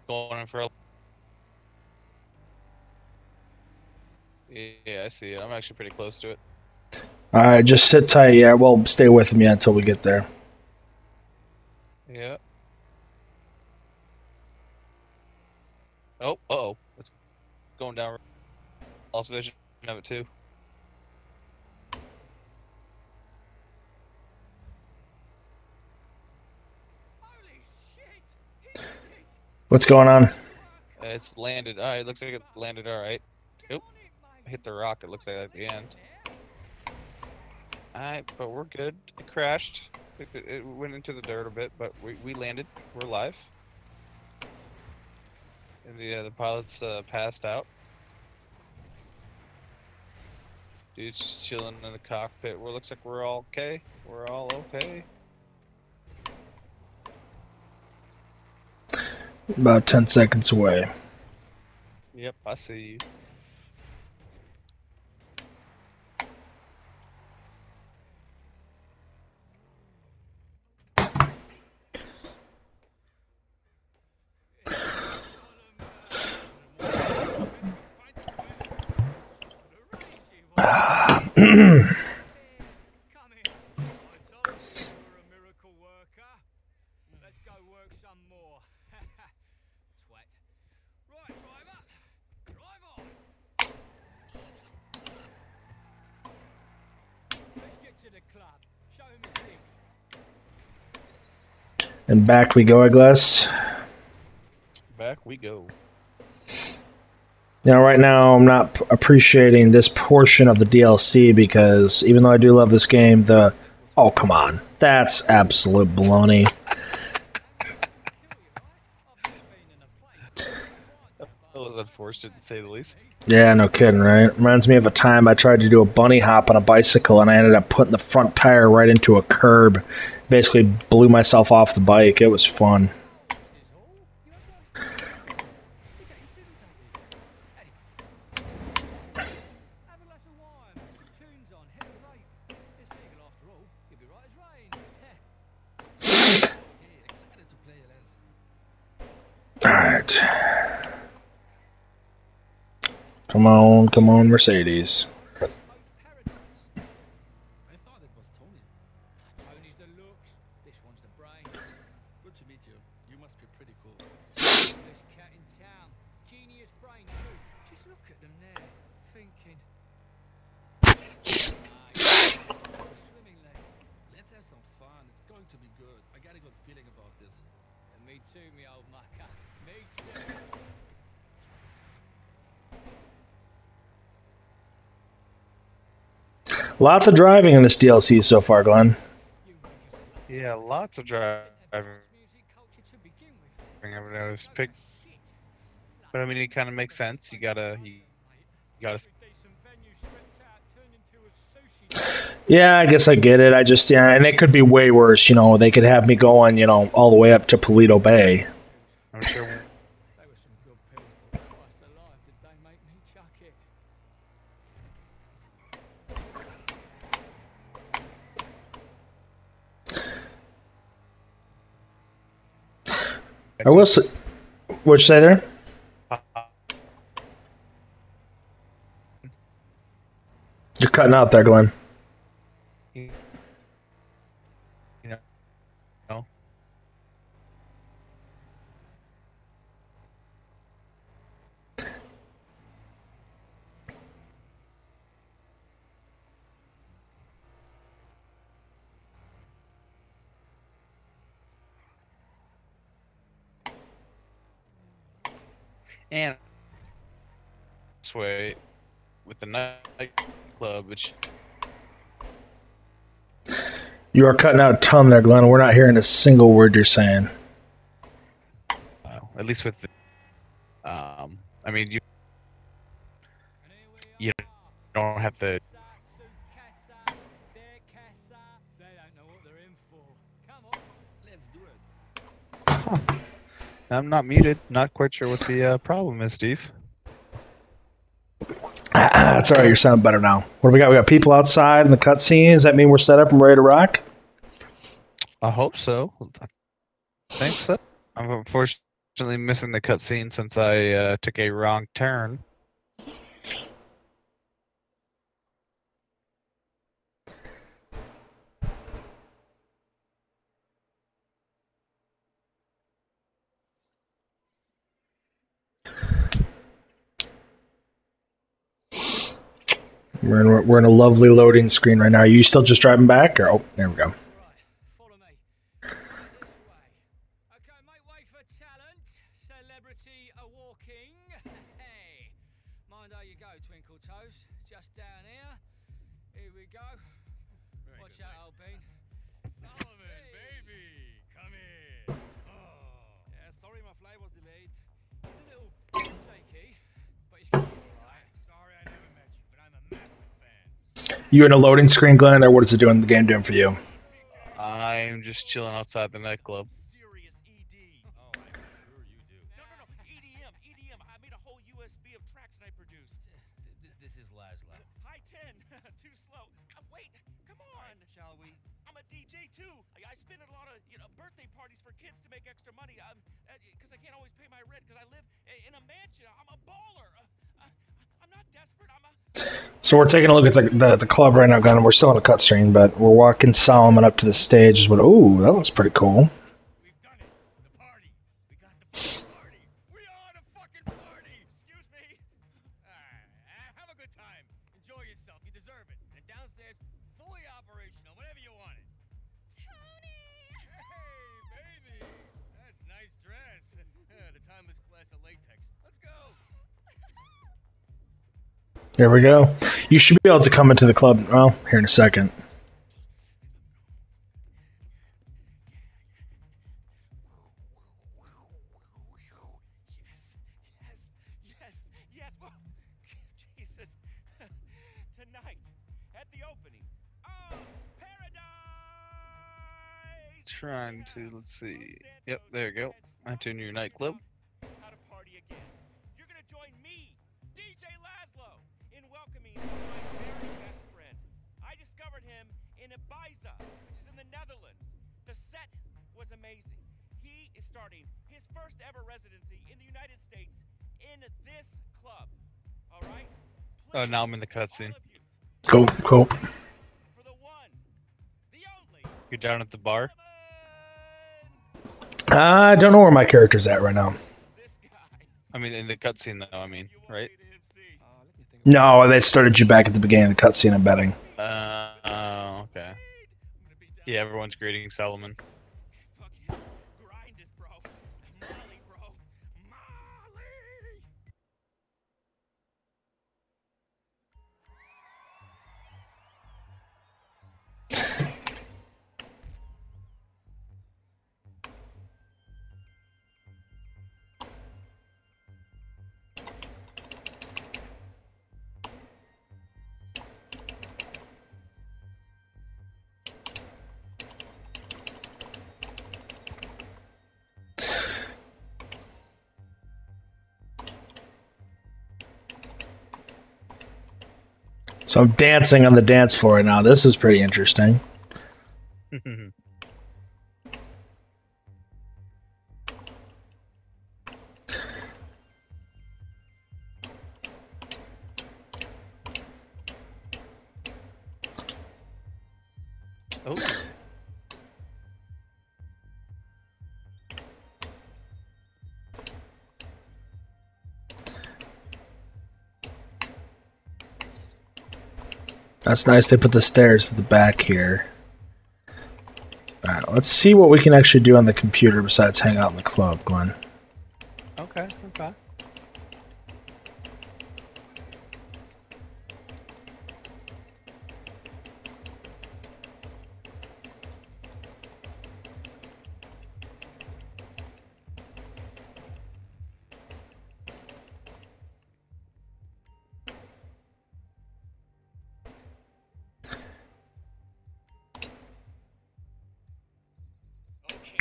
Going in for a... Yeah, I see it. I'm actually pretty close to it. Alright, just sit tight. Yeah, well, stay with me until we get there. Yeah. Oh, uh-oh. It's going down. Lost vision of it, too. Holy shit! He did it! What's going on? It's landed. Alright, looks like it landed alright. Get Oop. on it, mate. Hit the rock, it looks like at the end. There. Alright, but we're good. It crashed. It went into the dirt a bit, but we landed. We're alive. And the pilot's passed out. Dude's just chilling in the cockpit. Well, looks like we're all okay. We're all okay. About 10 seconds away. Yep, I see you. Come here. I told you you were a miracle worker. Let's go work some more. Twat. Right, driver. Drive on. Let's get to the club. Show him his digs. And back we go, I guess. Back we go. Now, right now, I'm not appreciating this portion of the DLC because even though I do love this game, oh, come on. That's absolute baloney. was unfortunate to say the least. Yeah, no kidding, right? Reminds me of a time I tried to do a bunny hop on a bicycle and I ended up putting the front tire right into a curb. Basically blew myself off the bike. It was fun. Alright. Come on, Mercedes. I thought it was Tony. Tony's the looks. This one's the brain. Good to meet you. You must be pretty cool. This cat in town. Genius brain too. Just look at them there. Thinking. Swimmingly. Let's have some fun. It's going to be good. I got a good feeling about this. And me too, me old mucker. Me too. Lots of driving in this DLC so far, Glenn. Yeah, lots of driving. Music culture to begin with. I've noticed. But I mean, it kind of makes sense. You gotta. Yeah, I guess I get it. I just, yeah, and it could be way worse. They could have me going, all the way up to Paleto Bay. I'm sure. They were some good pills, but Christ alive, did they make me chuck it? I will say, what'd you say there? You're cutting out there, Glenn. You know. And this way, with the nightclub, which You are cutting out a ton there, Glenn. We're not hearing a single word you're saying. at least with the, I mean, you don't have to. They don't know what they're in for. Come on, let's do it. I'm not muted. Not quite sure what the problem is, Steve. That's all right. You're sounding better now. What do we got? We got people outside in the cutscene. Does that mean we're set up and ready to rock? I hope so. I think so. I'm unfortunately missing the cutscene since I took a wrong turn. We're in a lovely loading screen right now. Are you still just driving back? Or, oh, there we go. Right, follow me. This way. Okay, make way for talent. Celebrity a walking. Hey, mind how you go, Twinkle Toes. Just down here. Here we go. Watch out, old bean. Solomon, baby, come in. Oh. Yeah, sorry my flight was delayed. He's a little shaky, but he's gonna be alright. Sorry I never met you, but I'm a massive fan. You in a loading screen, Glenn, or what is it doing? The game doing for you? I'm just chilling outside the nightclub. Serious ED. Oh, I'm sure you do. No, EDM, EDM. I made a whole USB of tracks that I produced. This is Laszlo. High 10, too slow. Wait, come on. Shall we? I'm a DJ too. I spin at a lot of birthday parties for kids to make extra money. Because I can't always pay my rent because I live in a mansion. I'm a baller. I'm not desperate. I'm a. So we're taking a look at the club right now, Glenn. We're still in a cutscene, but we're walking Solomon up to the stage. Ooh, that looks pretty cool. We've done it. The party. We got the fucking party. We are the fucking party. Excuse me. Have a good time. Enjoy yourself. You deserve it. And downstairs, fully operational. Whatever you want it. Tony! Hey, baby. That's a nice dress. The timeless class of latex. Let's go. There we go. You should be able to come into the club, well, here in a second. Yes, yes, yes. trying to, let's see. Yep, there you go. Enter your nightclub. How to party again. You're gonna join me, DJ Laszlo, in welcoming my very best friend. I discovered him in Ibiza, which is in the Netherlands. The set was amazing. He is starting his first ever residency in the United States in this club. All right? Oh, now I'm in the cutscene. Cool, cool. For the one, the only, You're down at the bar. I don't know where my character's at right now. this guy. I mean, in the cutscene, though. I mean, You want right? me to MC? No, they started you back at the beginning of the cutscene, I'm betting. Oh, okay. Yeah, everyone's greeting Solomon. Fuck yeah. Grind it, bro. Molly, bro. Molly! So I'm dancing on the dance floor now. This is pretty interesting. Oh. That's nice. They put the stairs at the back here. Alright, let's see what we can actually do on the computer besides hang out in the club, Glenn. Okay, okay.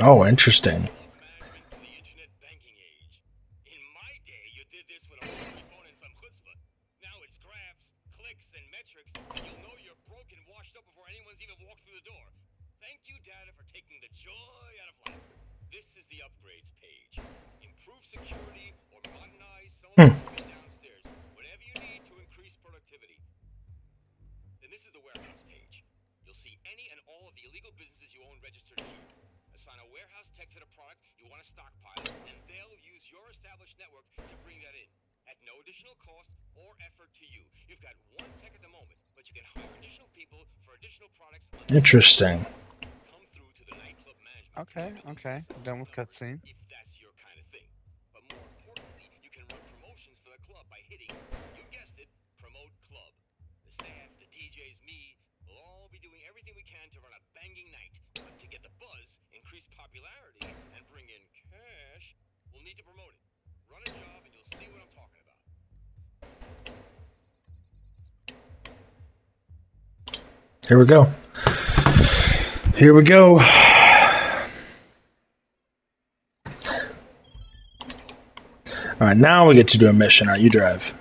Oh, interesting. Management for the internet banking age. In my day, you did this with a mobile phone and some chutzpah. Now it's graphs, clicks, and metrics, and you'll know you're broke and washed up before anyone's even walked through the door. Thank you, data, for taking the joy out of life. This is the upgrades page. Improve security or modernize some of the equipment downstairs. Whatever you need to increase productivity. Then this is the warehouse page. You'll see any and all of the illegal businesses you own registered here. Assign a warehouse tech to the product you want to stockpile, and they'll use your established network to bring that in at no additional cost or effort to you. You've got one tech at the moment, but you can hire additional people for additional products. Interesting. Come through to the nightclub management. Okay, okay. Done with cutscene. If that's your kind of thing. But more importantly, you can run promotions for the club by hitting, you guessed it, Promote Club. The staff, the DJs, me, we'll all be doing everything we can to run a banging night. But to get the buzz, increase popularity, and bring in cash, we'll need to promote it. Run a job and you'll see what I'm talking about. Here we go. Here we go. Alright, now we get to do a mission. Alright, you drive.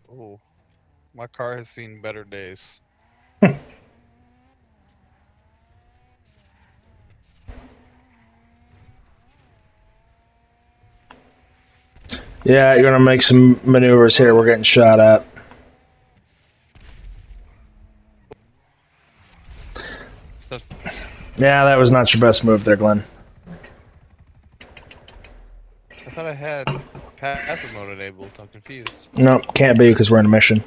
Oh, my car has seen better days. Yeah, you're gonna make some maneuvers here. We're getting shot at. Yeah, that was not your best move there, Glenn. I thought I had passive mode enabled. I'm confused. No, can't be because we're in a mission.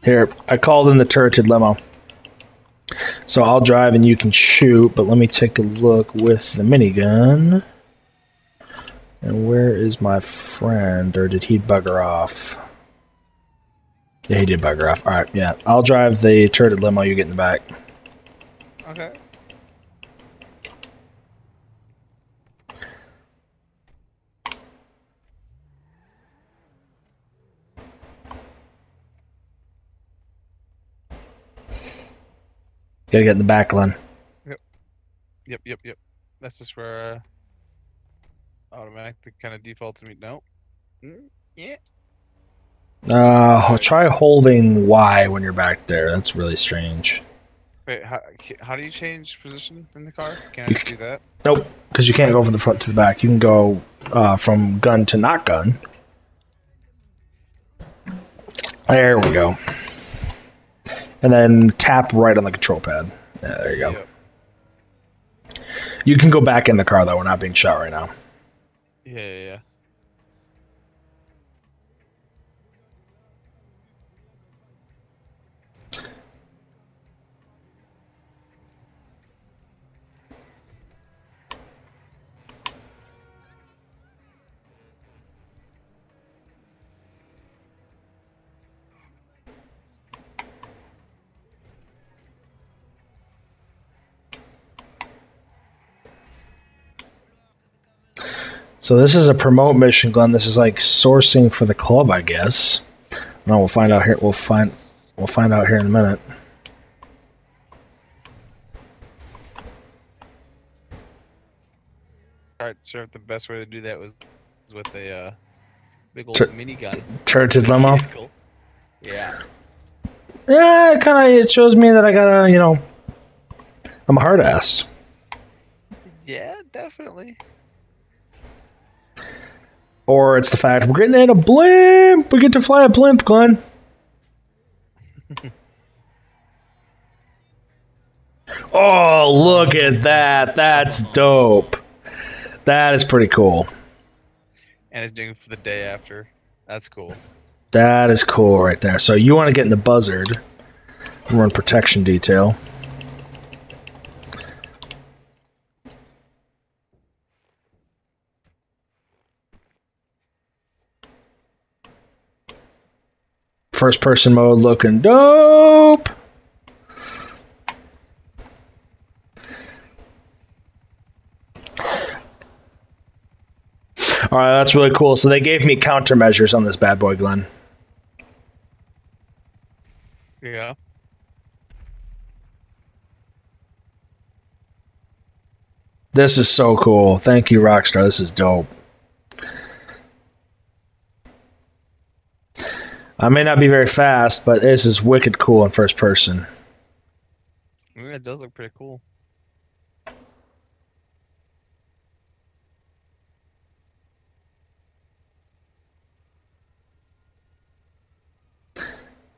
Here, I called in the turreted limo. So I'll drive and you can shoot, but let me take a look with the minigun. And where is my friend? Or did he bugger off? Yeah, he did bugger off. Alright, yeah. I'll drive the turreted limo, you get in the back. Okay. Gotta get in the back, Glenn. Yep. That's just where automatically kind of defaults me. No. Yeah. Try holding Y when you're back there. That's really strange. Wait, how do you change position in the car? Can I You just do that? Nope, because you can't go from the front to the back. You can go from gun to not gun. There we go. And then tap right on the control pad. Yeah, there you go. Yep. You can go back in the car, though. We're not being shot right now. Yeah. So this is a promote mission, Glenn. This is like sourcing for the club, I guess. No, we'll find out here. We'll find out here in a minute. Alright, sure. The best way to do that was with a big old Tur- minigun. Turreted limo. Vehicle. Yeah. Yeah, it shows me that I gotta, I'm a hard ass. Yeah, definitely. Or it's the fact we're getting in a blimp. We get to fly a blimp, Glenn. Oh, look at that. That's dope. That is pretty cool. And it's doing it for the day after. That's cool. That is cool right there. So you want to get in the buzzard and run protection detail. First person mode looking dope. Alright, that's really cool. So they gave me countermeasures on this bad boy, Glenn. Yeah. This is so cool. Thank you, Rockstar. This is dope. I may not be very fast, but this is wicked cool in first person. Yeah, it does look pretty cool.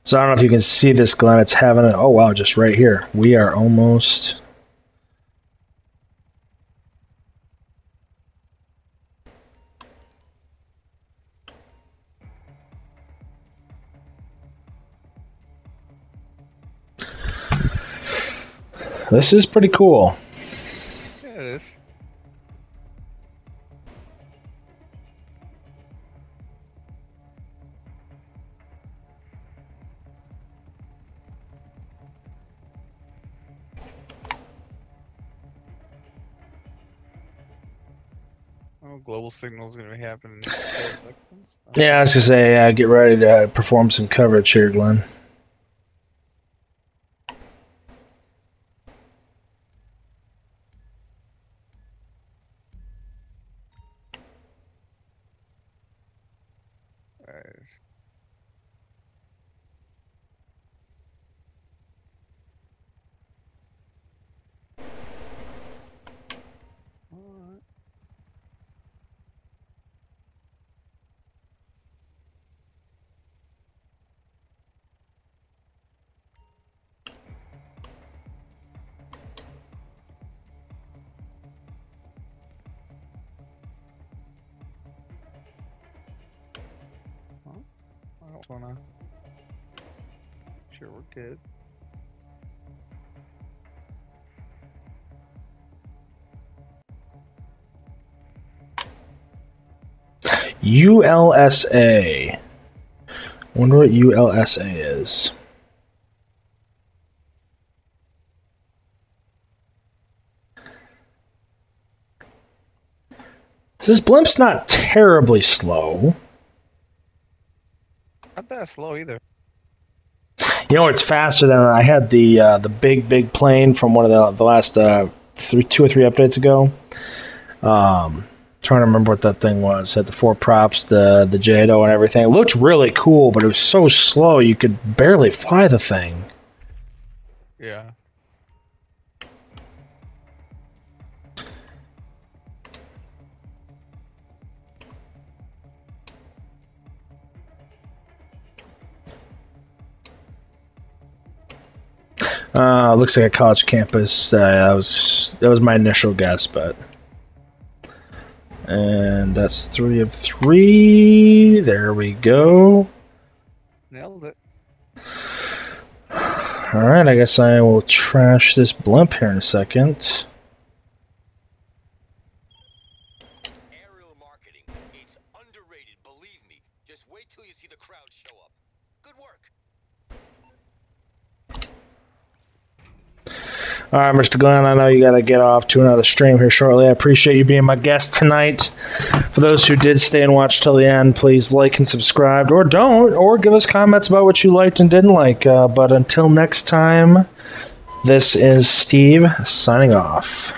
So I don't know if you can see this, Glenn. It's having it. Oh, wow, just right here. We are almost... This is pretty cool. Yeah, it is. Oh, global signal's gonna be happening in 4 seconds. Yeah, I was going to say, get ready to perform some coverage here, Glenn. Alright. Alright. Well, I don't wanna. Sure, we're good. ULSA. Wonder what ULSA is. This blimp's not terribly slow. Not that slow either. You know, it's faster than I had the big plane from one of the last 2 or 3 updates ago. Trying to remember what that thing was. Had the 4 props, the JATO and everything. It looked really cool, but it was so slow you could barely fly the thing. Yeah. Looks like a college campus. That was my initial guess, but. And that's 3 of 3. There we go. Nailed it. Alright, I guess I will trash this blimp here in a second. Aerial marketing. It's underrated, believe me. Just wait till you see the crowd show up. Good work. Alright, Mr. Glenn, I know you gotta get off to another stream here shortly. I appreciate you being my guest tonight. For those who did stay and watch till the end, please like and subscribe, or don't, or give us comments about what you liked and didn't like. But until next time, this is Steve signing off.